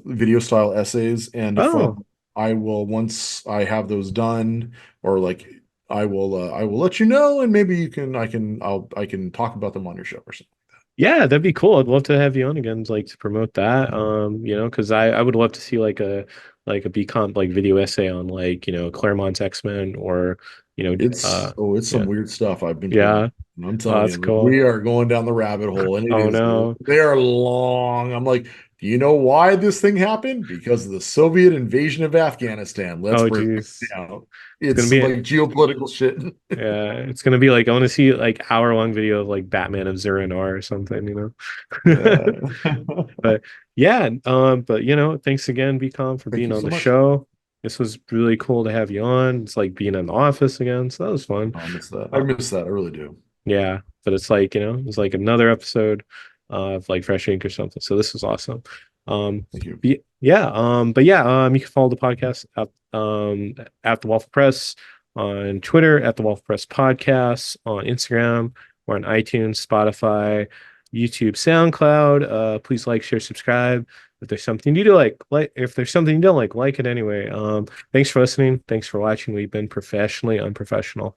video style essays, and Oh, I will once I have those done, or like I will let you know, and maybe I can talk about them on your show or something. yeah, that'd be cool. I'd love to have you on again, like to promote that. Because I would love to see like a BComp like video essay on like, Claremont's X-Men or It's some Yeah, weird stuff I've been putting yeah. on. And I'm Oh, telling that's you, like, cool. we are going down the rabbit hole, and it Oh is, no. they are long. I'm like, do you know why this thing happened? Because of the Soviet invasion of Afghanistan. Let's Oh break it geez. down. It's It's gonna some be like geopolitical shit. yeah, it's gonna be like I want to see like hour-long video of like Batman of Zero-Hour or something, Yeah. But yeah, but thanks again, BComp, for Thank being you on so the much. show. This was really cool to have you on. It's like being in the office again, so that was fun. Oh, I miss that. I Uh, miss that. I really do. yeah, but it's like, it's like another episode of like Fresh Ink or something. So this is awesome. Thank you. You can follow the podcast at the Waffle Press on Twitter, at the Waffle Press Podcast on Instagram, or on iTunes, Spotify, YouTube, SoundCloud. Please like, share, subscribe. If there's something you do like if there's something you don't like it anyway. Thanks for listening. Thanks for watching. We've been professionally unprofessional.